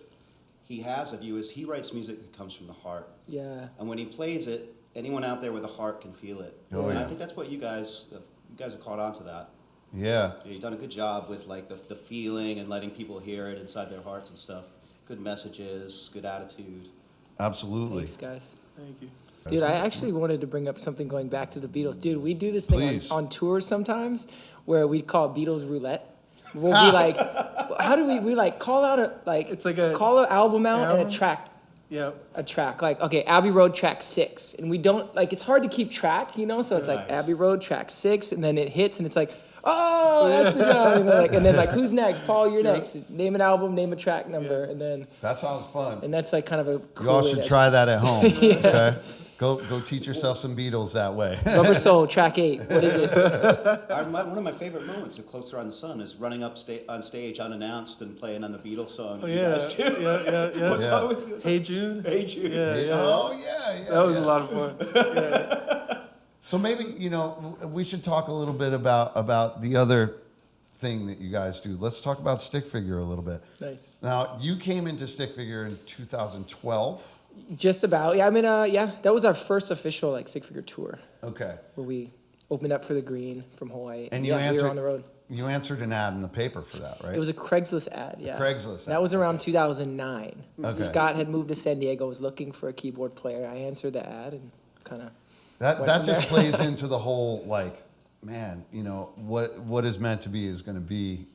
he has of you is he writes music that comes from the heart. Yeah. And when he plays it, anyone out there with a heart can feel it. Oh, and yeah. I think that's what you guys have caught on to that. Yeah. You've done a good job with like the feeling and letting people hear it inside their hearts and stuff. Good messages, good attitude. Absolutely. Thanks, guys. Thank you. Dude, I actually wanted to bring up something going back to the Beatles. Dude, we do this thing Please. on tours sometimes where we call it Beatles roulette. We'll be like, how do we like call out It's like a call an album out album? and Yeah. a track. Like, okay, Abbey Road track 6. And we don't, like, it's hard to keep track, you know? So it's like Nice. Abbey Road track 6, and then it hits, and it's like, oh, that's the song. You know, like, and then like, who's next? Paul, you're next. Name an album, name a track number, and then, That sounds fun. and that's like kind of a cool You all way should to- try that at home. Okay. Go teach yourself some Beatles that way. Rubber Soul, track 8. What is it? One of my favorite moments of Closer on the Sun is running up on stage unannounced and playing on the Beatles song. Oh, you yeah. guys do. Yeah. What's Yeah. wrong with you? Hey Jude. Hey Jude. Yeah. Oh yeah. That was a lot of fun. So maybe, we should talk a little bit about the other thing that you guys do. Let's talk about Stick Figure a little bit. Nice. Now, you came into Stick Figure in 2012. Just about. Yeah, I mean, that was our first official, like, Stick Figure tour, Okay. where we opened up for the Green from Hawaii. And we were on the road. You answered an ad in the paper for that, right? It was a Craigslist ad, yeah. Craigslist ad. That was around 2009. Okay. Scott had moved to San Diego, was looking for a keyboard player. I answered the ad and kind of... that went that from just there. plays into the whole, like, man, what is meant to be is going to be,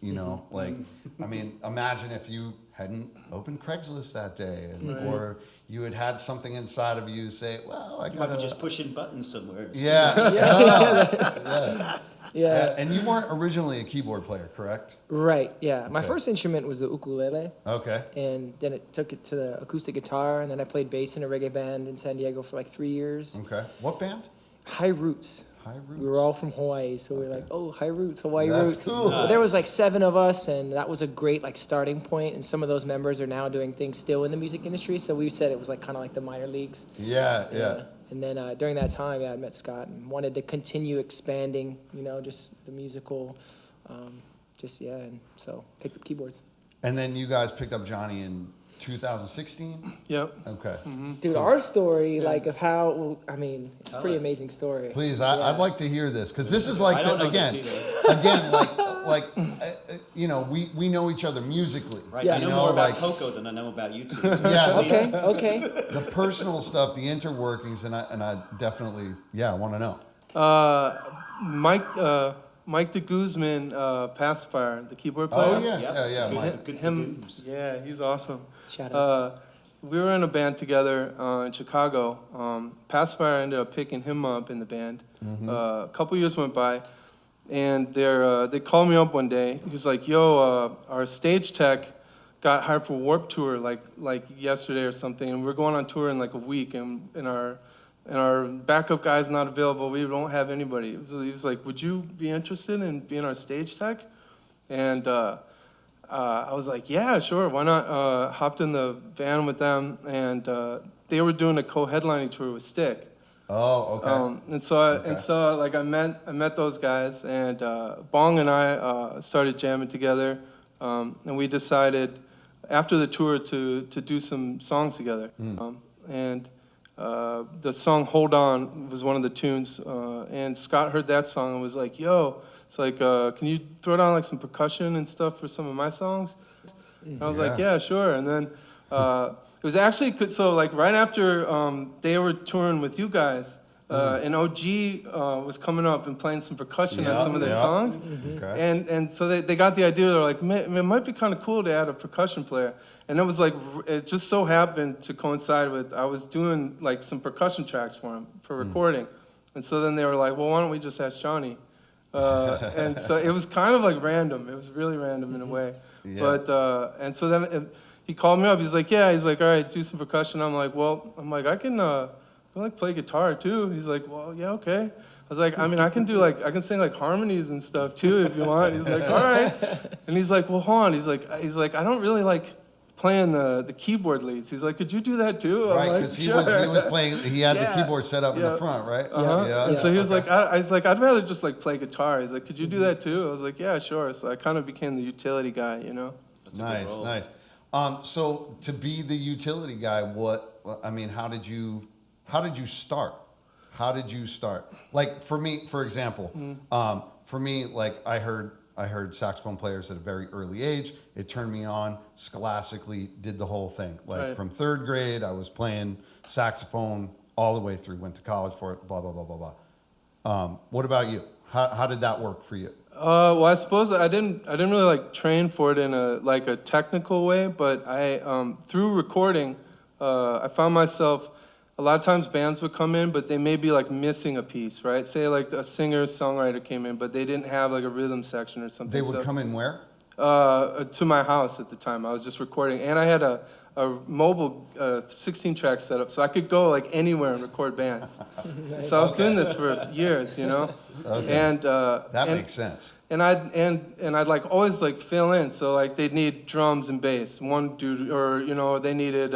like, I mean, imagine if you hadn't opened Craigslist that day, or you had something inside of you say, well, I You might got be just pushing buttons somewhere. yeah. Yeah, And you weren't originally a keyboard player, correct? right, yeah. My Okay. first instrument was the ukulele, Okay. and then it took it to the acoustic guitar, and then I played bass in a reggae band in San Diego for like 3 years. Okay. What band? High Roots. High Roots. We were all from Hawaii, so we were like, oh, High Roots, Hawaii That's Roots. cool. But there was like 7 of us, and that was a great like starting point. And some of those members are now doing things still in the music industry. So we said it was like kind of like the minor leagues. Yeah. And then during that time, I met Scott and wanted to continue expanding, just the musical, and so picked up keyboards. And then you guys picked up Johnny in 2016? Yep. Okay. Dude, our story, like of how, it's a pretty amazing story. Please, Yeah. I'd like to hear this, because this is like, I don't know again, this we know each other musically. Right. Yeah. I know more about Coco than I know about you two. Yeah. Okay. The personal stuff, the interworkings, and I definitely, want to know. Mike de Guzman, Pacifier, the keyboard player. Oh, yeah. Yep. Yeah, Good- Mike. good Him, dudes. yeah, he's awesome. Shout outs. We were in a band together in Chicago. Pacifier ended up picking him up in the band. A couple years went by, and they called me up one day. He was like, "Yo, our stage tech got hired for Warped Tour like yesterday or something, and we're going on tour in like a week, and our backup guy's not available. We don't have anybody." So he was like, "Would you be interested in being our stage tech?" And I was like, "Yeah, sure, why not?" Hopped in the van with them, and they were doing a co-headlining tour with Stick. Oh, okay. And so like I met those guys, and Bong and I started jamming together, and we decided after the tour to do some songs together. The song "Hold On" was one of the tunes, and Scott heard that song and was like, "Yo, it's like, can you throw down like some percussion and stuff for some of my songs?" And I was like, "Yeah, sure." And then it was actually so like right after they were touring with you guys, and OG was coming up and playing some percussion on some of their songs, Okay. and so they got the idea. They're like, "Man, it might be kind of cool to add a percussion player." And it was like, it just so happened to coincide with I was doing like some percussion tracks for him for recording. And so then they were like, well, why don't we just ask Johnny? And so it was kind of like random. It was really random in a way. Yeah. But, and so then he called me up. He's like, yeah. He's like, all right, do some percussion. I'm like, I can like play guitar too. He's like, well, yeah, okay. I was like, I mean, I can sing like harmonies and stuff too if you want. He's like, all right. And he's like, well, hold on. He's like, I don't really like playing the keyboard leads. He's like, could you do that too? I'm Right, like, because sure. he was playing. He had the Yeah. keyboard set up in the front, right? Uh-huh. And so he was like, I was like, I'd rather just like play guitar. He's like, could you do that too? I was like, yeah, sure. So I kind of became the utility guy, you know? Nice, nice. So to be the utility guy, how did you start? How did you start? Like for me, for example, like I heard saxophone players at a very early age. It turned me on. Scholastically, did the whole thing. Like from 3rd grade, I was playing saxophone all the way through. Went to college for it. Blah blah blah blah blah. What about you? How did that work for you? Well, I suppose I didn't really like train for it in a technical way, but I through recording, I found myself. A lot of times bands would come in, but they may be like missing a piece, right? Say like a singer-songwriter came in, but they didn't have like a rhythm section or something. They would come in where? To my house at the time. I was just recording, and I had a mobile 16-track setup, so I could go like anywhere and record bands. So I was doing this for years, you know. Okay. And that makes sense. And I'd like always like fill in. So like they'd need drums and bass, one dude, or you know they needed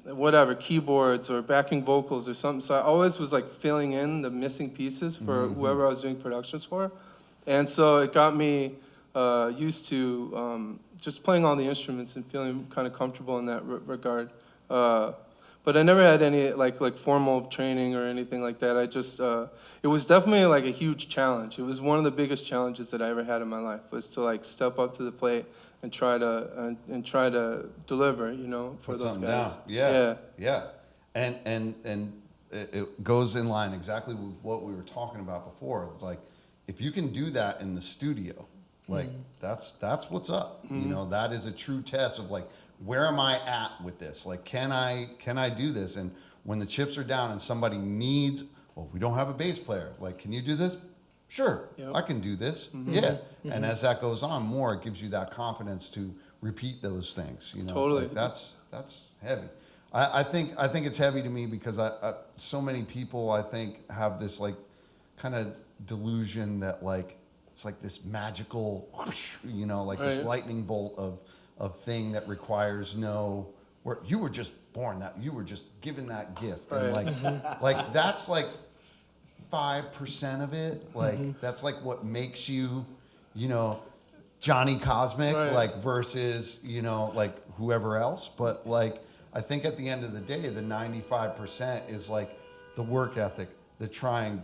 whatever, keyboards or backing vocals or something. So I always was like filling in the missing pieces for whoever I was doing productions for. And so it got me used to just playing all the instruments and feeling kind of comfortable in that regard. But I never had any like formal training or anything like that. I just, it was definitely like a huge challenge. It was one of the biggest challenges that I ever had in my life, was to like step up to the plate and try to deliver, you know, for Put those something guys. down. Yeah. And it goes in line exactly with what we were talking about before. It's like, if you can do that in the studio, like that's what's up. You know, that is a true test of like, where am I at with this? Like, can I do this? And when the chips are down and somebody needs, well, we don't have a bass player. Like, can you do this? Sure, Yep. I can do this. Yeah. And as that goes on more, it gives you that confidence to repeat those things. You know, Totally. like that's heavy. I think it's heavy to me because I so many people I think have this like kind of delusion that like it's like this magical, you know, like this lightning bolt of thing that requires no. Where you were just born that you were just given that gift and like that's like 5% of it. Like that's like what makes you, you know, Johnny Cosmic, like versus, you know, like whoever else. But like I think at the end of the day, the 95% is like the work ethic, the trying,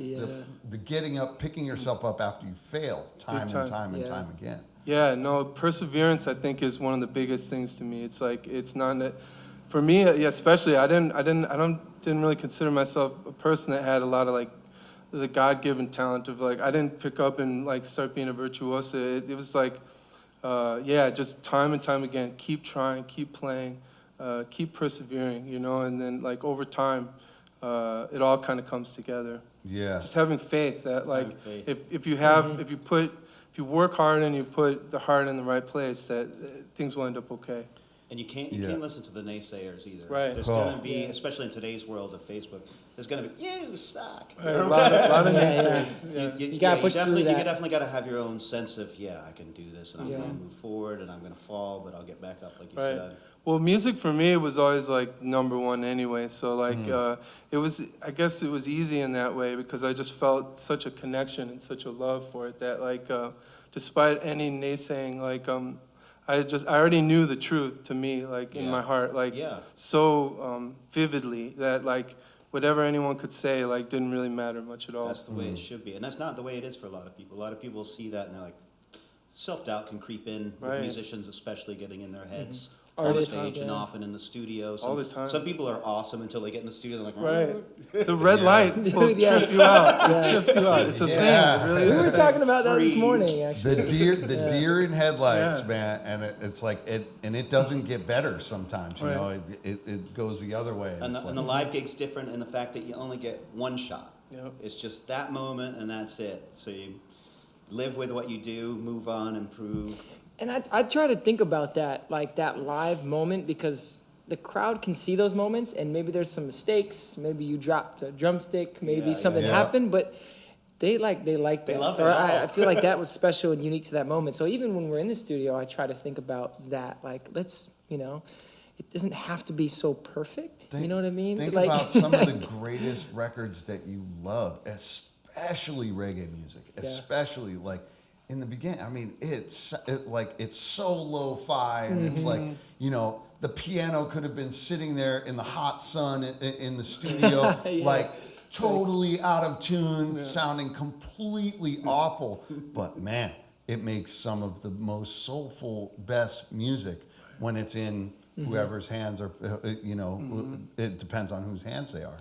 the getting up, picking yourself up after you fail time and time again. Yeah, no, perseverance I think is one of the biggest things to me. It's like it's not for me, especially. I didn't really consider myself a person that had a lot of like the God-given talent of like I didn't pick up and like start being a virtuoso. It was like just time and time again, keep trying, keep playing, keep persevering, you know, and then like over time, it all kind of comes together. Yeah. Just having faith that like if you work hard and you put the heart in the right place, that things will end up okay. And you can't listen to the naysayers either. Right. There's going to be, especially in today's world of Facebook, there's going to be, you suck. Right, a lot of naysayers. You gotta push through that. You definitely got to have your own sense of, I can do this, and I'm going to move forward, and I'm going to fall, but I'll get back up, like you said. Well, music for me was always like number one anyway. So like I guess it was easy in that way because I just felt such a connection and such a love for it that like despite any naysaying, like I already knew the truth to me, like in my heart, like so vividly that like whatever anyone could say like didn't really matter much at all. That's the way it should be, and that's not the way it is for a lot of people. A lot of people see that and they're like, self-doubt can creep in with musicians, especially getting in their heads. Artists, on stage and often in the studio. All the time. Some people are awesome until they get in the studio. They're like, Right. The red light will trip you out. It trips you out. It's a thing. It really is. We were talking about that this morning, actually. The deer in headlights, man, and it's like it doesn't get better sometimes. You know, it goes the other way. And the live gig's different in the fact that you only get one shot. Yep. It's just that moment and that's it. So you live with what you do, move on, improve. And I try to think about that, like that live moment, because the crowd can see those moments, and maybe there's some mistakes. Maybe you dropped a drumstick. Maybe something happened, but they like that. They love it Or all. I feel like that was special and unique to that moment. So even when we're in the studio, I try to think about that. Like, let's, it doesn't have to be so perfect. You know what I mean? Think Like, about some of the greatest records that you love, especially reggae music, especially like in the beginning. I mean, it's so lo-fi, and it's like, the piano could have been sitting there in the hot sun in the studio, like totally out of tune, sounding completely awful. But man, it makes some of the most soulful, best music when it's in whoever's hands are, it depends on whose hands they are,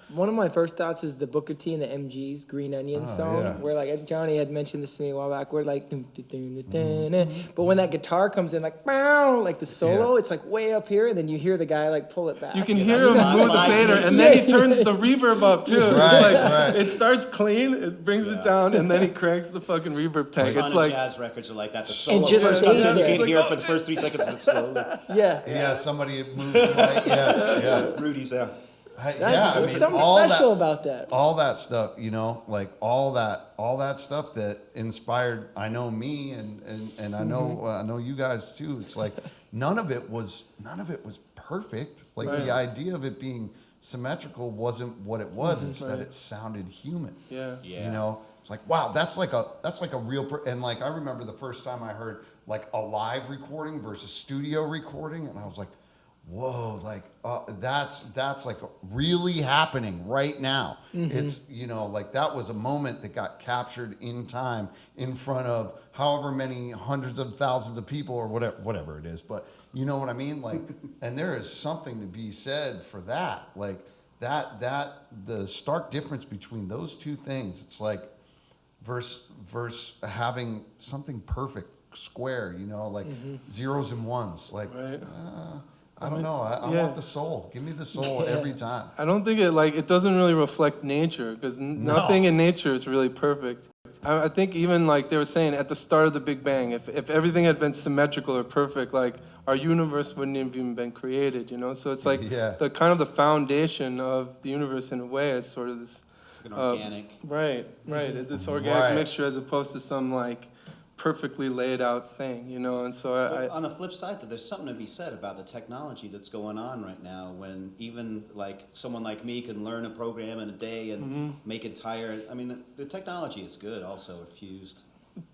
one of my first thoughts is the Booker T and the MG's Green Onion song, where like Johnny had mentioned this to me a while back, where like, but when that guitar comes in, like, like the solo, it's like way up here, and then you hear the guy like pull it back. You can hear him move the fader, and then he turns the reverb up too. Right. It starts clean, it brings it down, and then he cranks the fucking reverb tank. It's like jazz records are like that. The solo And just first comes stays in, you there. can hear it for the first 3 seconds and slowly. Yeah, somebody moves right. Yeah. Rudy's there. There's something special about that. All that stuff, like all that stuff that inspired, I know me and I know you guys too. It's like none of it was perfect. Like the idea of it being symmetrical wasn't what it was. It's that it sounded human. Yeah. It's like, wow, that's like a real and like I remember the first time I heard like a live recording versus studio recording, and I was like, whoa, like that's like really happening right now. It's like that was a moment that got captured in time in front of however many hundreds of thousands of people or whatever it is. But you know what I mean? Like, and there is something to be said for that. Like that the stark difference between those two things. It's like versus having something perfect, square. Like zeros and ones. Like. I don't know. I want the soul. Give me the soul every time. I don't think it doesn't really reflect nature, because nothing in nature is really perfect. I think even like they were saying at the start of the Big Bang, if everything had been symmetrical or perfect, like our universe wouldn't have even been created, So it's like the kind of the foundation of the universe in a way is sort of this Like an organic. Right. This organic mixture as opposed to some like perfectly laid out thing, and so But on the flip side, though, there's something to be said about the technology that's going on right now, when even like someone like me can learn a program in a day and make it entire. I mean, the technology is good, also fused.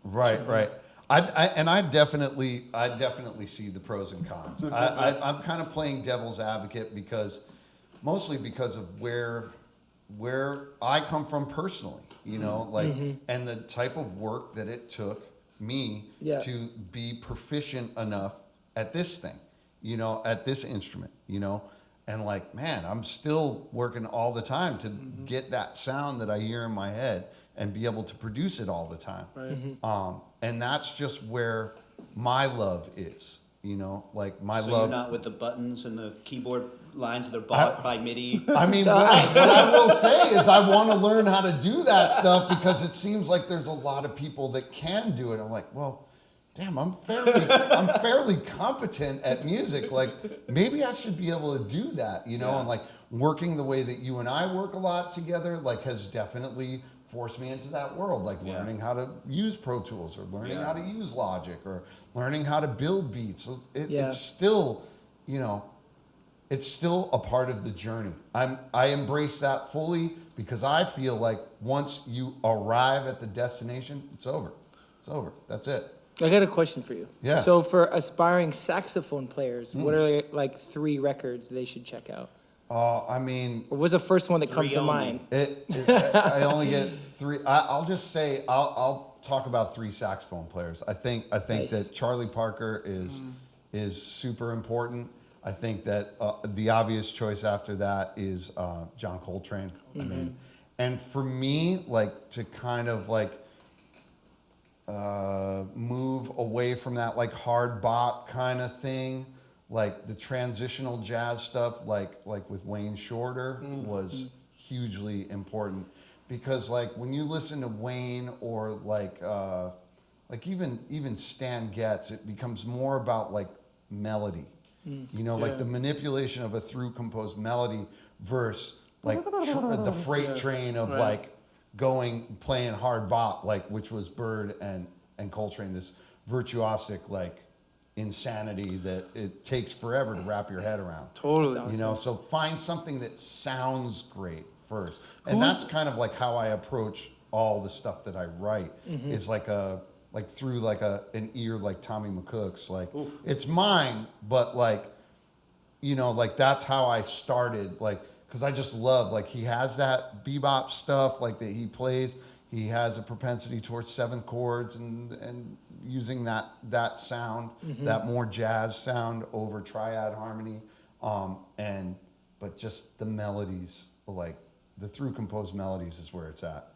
Right. I definitely see the pros and cons. I'm kind of playing devil's advocate mostly because of where I come from personally, and the type of work that it took me to be proficient enough at this thing, at this instrument, and like, man, I'm still working all the time to get that sound that I hear in my head and be able to produce it all the time. Right. And that's just where my love is, like my So love. you're not with the buttons and the keyboard lines that are bought by MIDI. I mean, what I will say is I want to learn how to do that stuff, because it seems like there's a lot of people that can do it. I'm like, well, damn, I'm fairly competent at music. Like, maybe I should be able to do that, and like working the way that you and I work a lot together, like has definitely forced me into that world, like learning how to use Pro Tools or learning how to use Logic or learning how to build beats. It's still, it's still a part of the journey. I embrace that fully, because I feel like once you arrive at the destination, it's over. It's over. That's it. I got a question for you. Yeah. So for aspiring saxophone players, what are like 3 records they should check out? I mean, What was the first one that comes to only. mind? I only get 3. I'll just say I'll talk about 3 saxophone players. I think Nice. that Charlie Parker is super important. I think that the obvious choice after that is John Coltrane. I mean, and for me, like to kind of like move away from that like hard bop kind of thing, like the transitional jazz stuff, like with Wayne Shorter was hugely important. because like when you listen to Wayne or like even Stan Getz, it becomes more about like melody. You know, like the manipulation of a through composed melody versus like the freight train of like playing hard bop, like which was Bird and Coltrane, this virtuosic like insanity that it takes forever to wrap your head around. Totally. You know, so find something that sounds great first. And that's kind of like how I approach all the stuff that I write. It's like through like an ear like Tommy McCook's. Like it's mine, but like, you know, like that's how I started, like, because I just love, like, he has that bebop stuff like that he plays. He has a propensity towards seventh chords and using that sound, that more jazz sound over triad harmony, but just the melodies, like the through composed melodies is where it's at.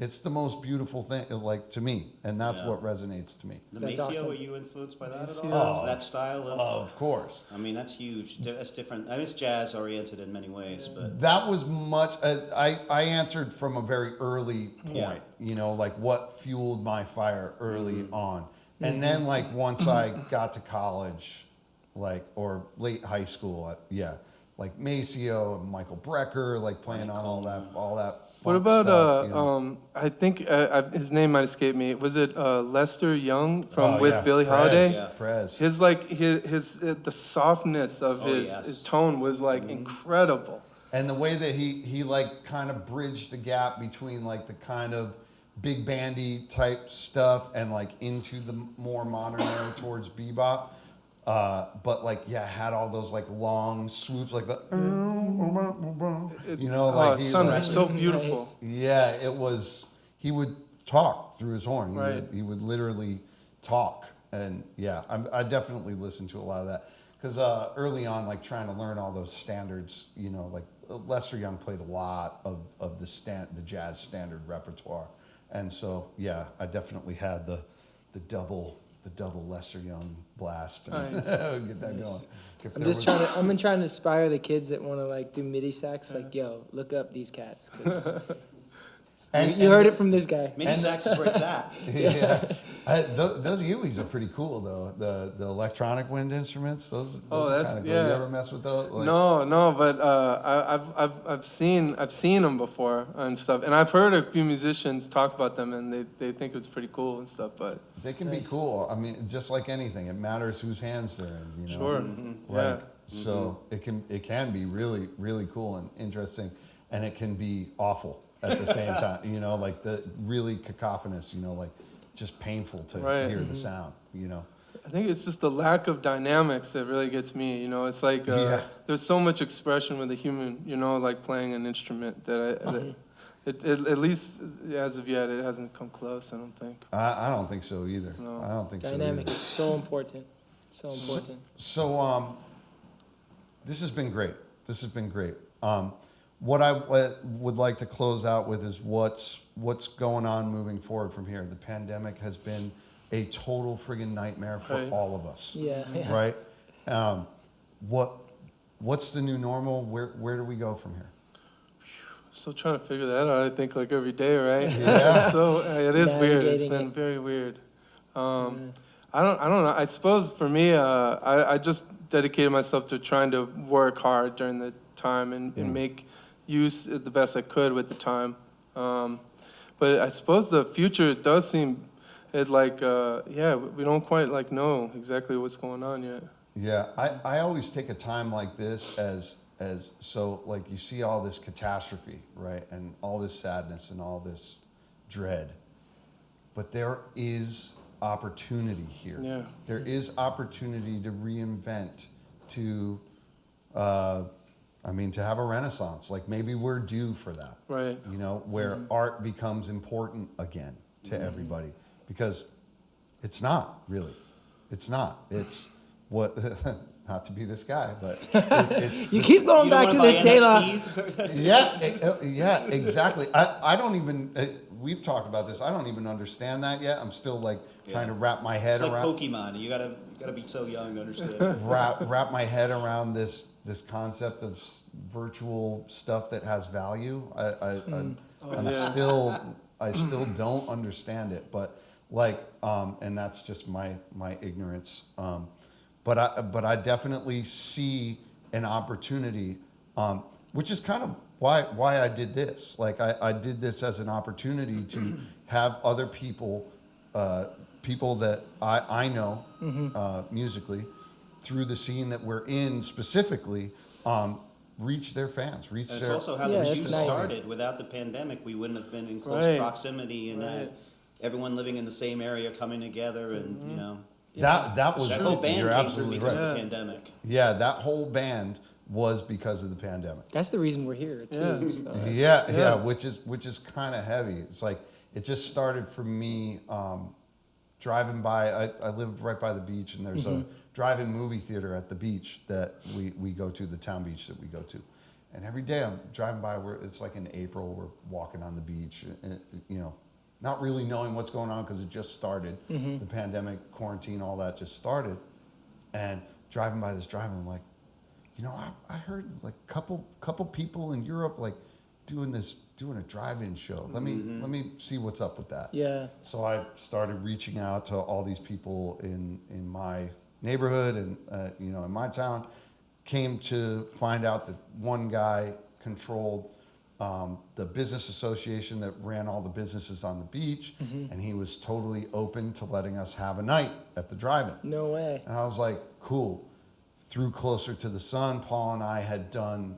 It's the most beautiful thing, like to me, and that's what resonates to me. The That's Maceo, awesome. were you influenced by that at Maceo. all? That style of? Of course. I mean, that's huge. That's different. I mean, it's jazz oriented in many ways, but That was much. I answered from a very early point. Yeah. You know, like what fueled my fire early on, and then like once I got to college, like or late high school, like Maceo and Michael Brecker, like playing on all that. What funk about stuff, you know? I think his name might escape me. Was it Lester Young from Oh, with yeah, Billie Prez, Holiday? yeah. Prez. His like his the softness of his tone was like incredible. And the way that he like kind of bridged the gap between like the kind of big bandy type stuff and like into the more modern era towards bebop. But like, had all those like long swoops, like the, you know, like it he's sounded like, so beautiful. Nice. yeah, it was, he would talk through his horn. Right. He would literally talk. And yeah, I definitely listened to a lot of that. Because early on, like trying to learn all those standards, you know, like Lester Young played a lot of the jazz standard repertoire. And so, yeah, I definitely had the double Lester Young blast and Nice. get that going. If I'm there just was- trying to inspire the kids that want to like do MIDI sax. Like, yo, look up these cats. 'Cause you heard it from this guy. mini sax is where it's at. Yeah, those Uis are pretty cool though. The electronic wind instruments, those are that's- kind of cool. yeah. You ever mess with those? Like, No, but I've seen them before and stuff, and I've heard a few musicians talk about them, and they think it's pretty cool and stuff. But they can be cool. I mean, just like anything, it matters whose hands they're in. You know? sure, Like, so it can be really, really cool and interesting, and it can be awful at the same time. You know, like the really cacophonous. You know, like just painful to Right. hear the sound. You know. I think it's just the lack of dynamics that really gets me. You know, it's like there's so much expression with a human. You know, like playing an instrument that at least as of yet it hasn't come close. I don't think. I don't think so either. No. I don't think Dynamic so is so important. So important. either. So this has been great. What I would like to close out with is what's going on moving forward from here. The pandemic has been a total friggin' nightmare for Right. all of us. Yeah. Right? What's the new normal? Where do we go from here? Still trying to figure that out. I think like every day, right? Yeah. So it is weird. It's Navigating been it. very weird. I don't know. I suppose for me, I just dedicated myself to trying to work hard during the time and make use the best I could with the time. But I suppose the future does seem like we don't quite like know exactly what's going on yet. Yeah, I always take a time like this as so like you see all this catastrophe, right? And all this sadness and all this dread. But there is opportunity here. Yeah. There is opportunity to reinvent, to have a renaissance. Like maybe we're due for that. Right. You know, where art becomes important again to everybody. Because it's not, really. It's not. It's what, not to be this guy, but it's. You keep going You don't back to wanna this buy DELA. NFTs? Yeah, exactly. I don't even, we've talked about this, I don't even understand that yet. I'm still like trying to wrap my head It's like around. Pokemon. You gotta be so young to understand. wrap my head around this concept of virtual stuff that has value. I still don't understand it, but like, and that's just my ignorance. But I definitely see an opportunity, which is kind of why I did this. Like I did this as an opportunity to have other people, people that I know musically, through the scene that we're in specifically, reach their fans, reach And their. it's also how Yeah, the it's music nice. started. Without the pandemic, we wouldn't have been in close Right. proximity and everyone living in the same area coming together, and you know, That was that it. whole band You're came absolutely through because right. of the pandemic. Yeah, that whole band was because of the pandemic. That's the reason we're here too. Yeah. So Yeah, which is kind of heavy. It's like it just started for me driving by. I live right by the beach, and there's a drive-in movie theater at the beach that we go to, the town beach that we go to. And every day I'm driving by where it's like in April, we're walking on the beach, you know, not really knowing what's going on because it just started. The pandemic, quarantine, all that just started. And driving by this drive-in, I'm like, you know, I heard like couple people in Europe like doing a drive-in show. Let me see what's up with that. yeah, So I started reaching out to all these people in my neighborhood and you know, in my town. Came to find out that one guy controlled the business association that ran all the businesses on the beach, and he was totally open to letting us have a night at the drive-in. no way. And I was like, cool. Through Closer to the Sun, Paul and I had done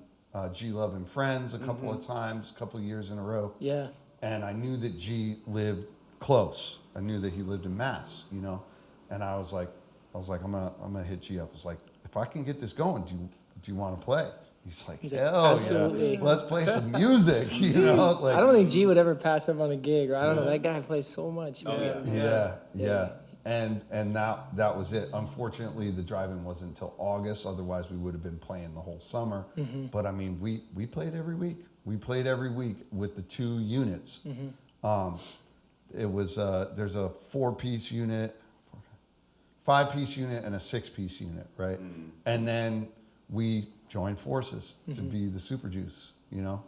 G Love and Friends a couple of times, a couple of years in a row. Yeah, And I knew that G lived close. I knew that he lived in Mass, you know. And I was like, I'm gonna hit G up. I was like, if I can get this going, do you want to play? He's like, like, hell absolutely. yeah, let's play some music, you know. Like, I don't think G would ever pass up on a gig, or I don't know. That guy plays so much. Oh, Man. yeah. And that was it. Unfortunately, the drive-in wasn't until August. Otherwise, we would have been playing the whole summer. But I mean, we played every week. We played every week with the 2 units. It was there's a 4-piece unit, 5-piece unit, and a 6-piece unit, right? And then we joined forces to be the Super Juice. You know.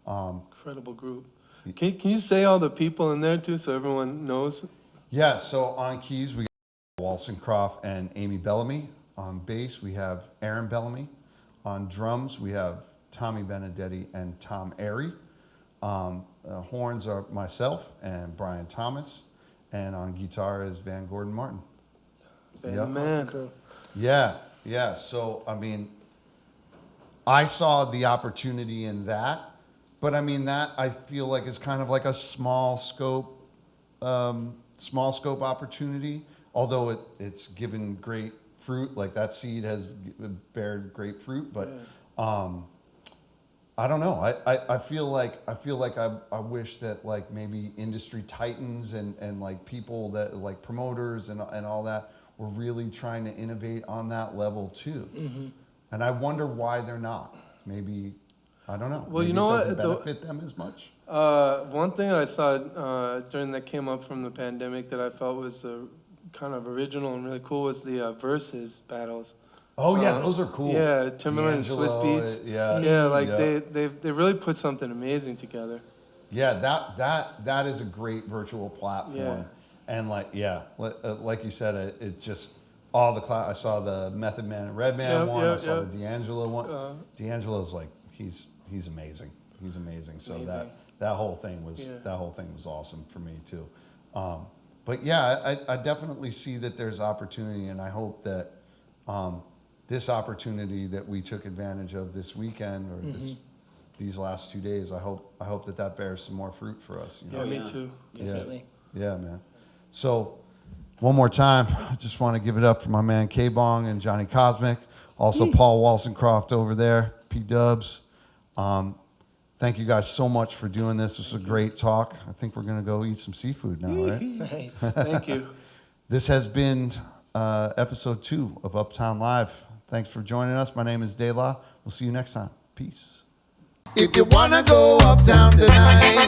Incredible group. Can you say all the people in there too, so everyone knows? Yeah, so on keys, we got Wollstonecroft and Amy Bellamy. On bass, we have Aaron Bellamy. On drums, we have Tommy Benedetti and Tom Airy. Horns are myself and Brian Thomas. And on guitar is Van Gordon Martin. Yep. Man. Cool. Yeah. So, I mean, I saw the opportunity in that. But, I mean, that I feel like is kind of like a small scope opportunity, although it's given great fruit. Like that seed has bared great fruit, but I don't know. I feel like I wish that like maybe industry titans and like people that like promoters and all that were really trying to innovate on that level too. And I wonder why they're not. Maybe I don't know. Well, maybe you know it what? doesn't benefit them as much. One thing I saw during that came up from the pandemic that I felt was kind of original and really cool was the versus battles. Oh yeah, those are cool. Yeah, Timberland and Swiss D'Angelo, Beats. Yeah, like yeah. they really put something amazing together. Yeah, that is a great virtual platform. Yeah. And like like you said, it just all the I saw the Method Man and Redman one. I saw the D'Angelo one. D'Angelo's like he's amazing. He's amazing. So Amazing. that whole thing was awesome for me too. But yeah, I definitely see that there's opportunity, and I hope that this opportunity that we took advantage of this weekend or these last 2 days, I hope that bears some more fruit for us. You know? Yeah, me yeah. too. Definitely. Yeah, man. So, one more time, I just want to give it up for my man K Bong and Johnny Cosmic. Also, Paul Wollstonecroft over there, P Dubs. Thank you guys so much for doing this. This was a great talk. I think we're going to go eat some seafood now, right? Nice. Thank you. This has been episode 2 of Uptown Live. Thanks for joining us. My name is DELA. We'll see you next time. Peace. If you wanna go uptown tonight,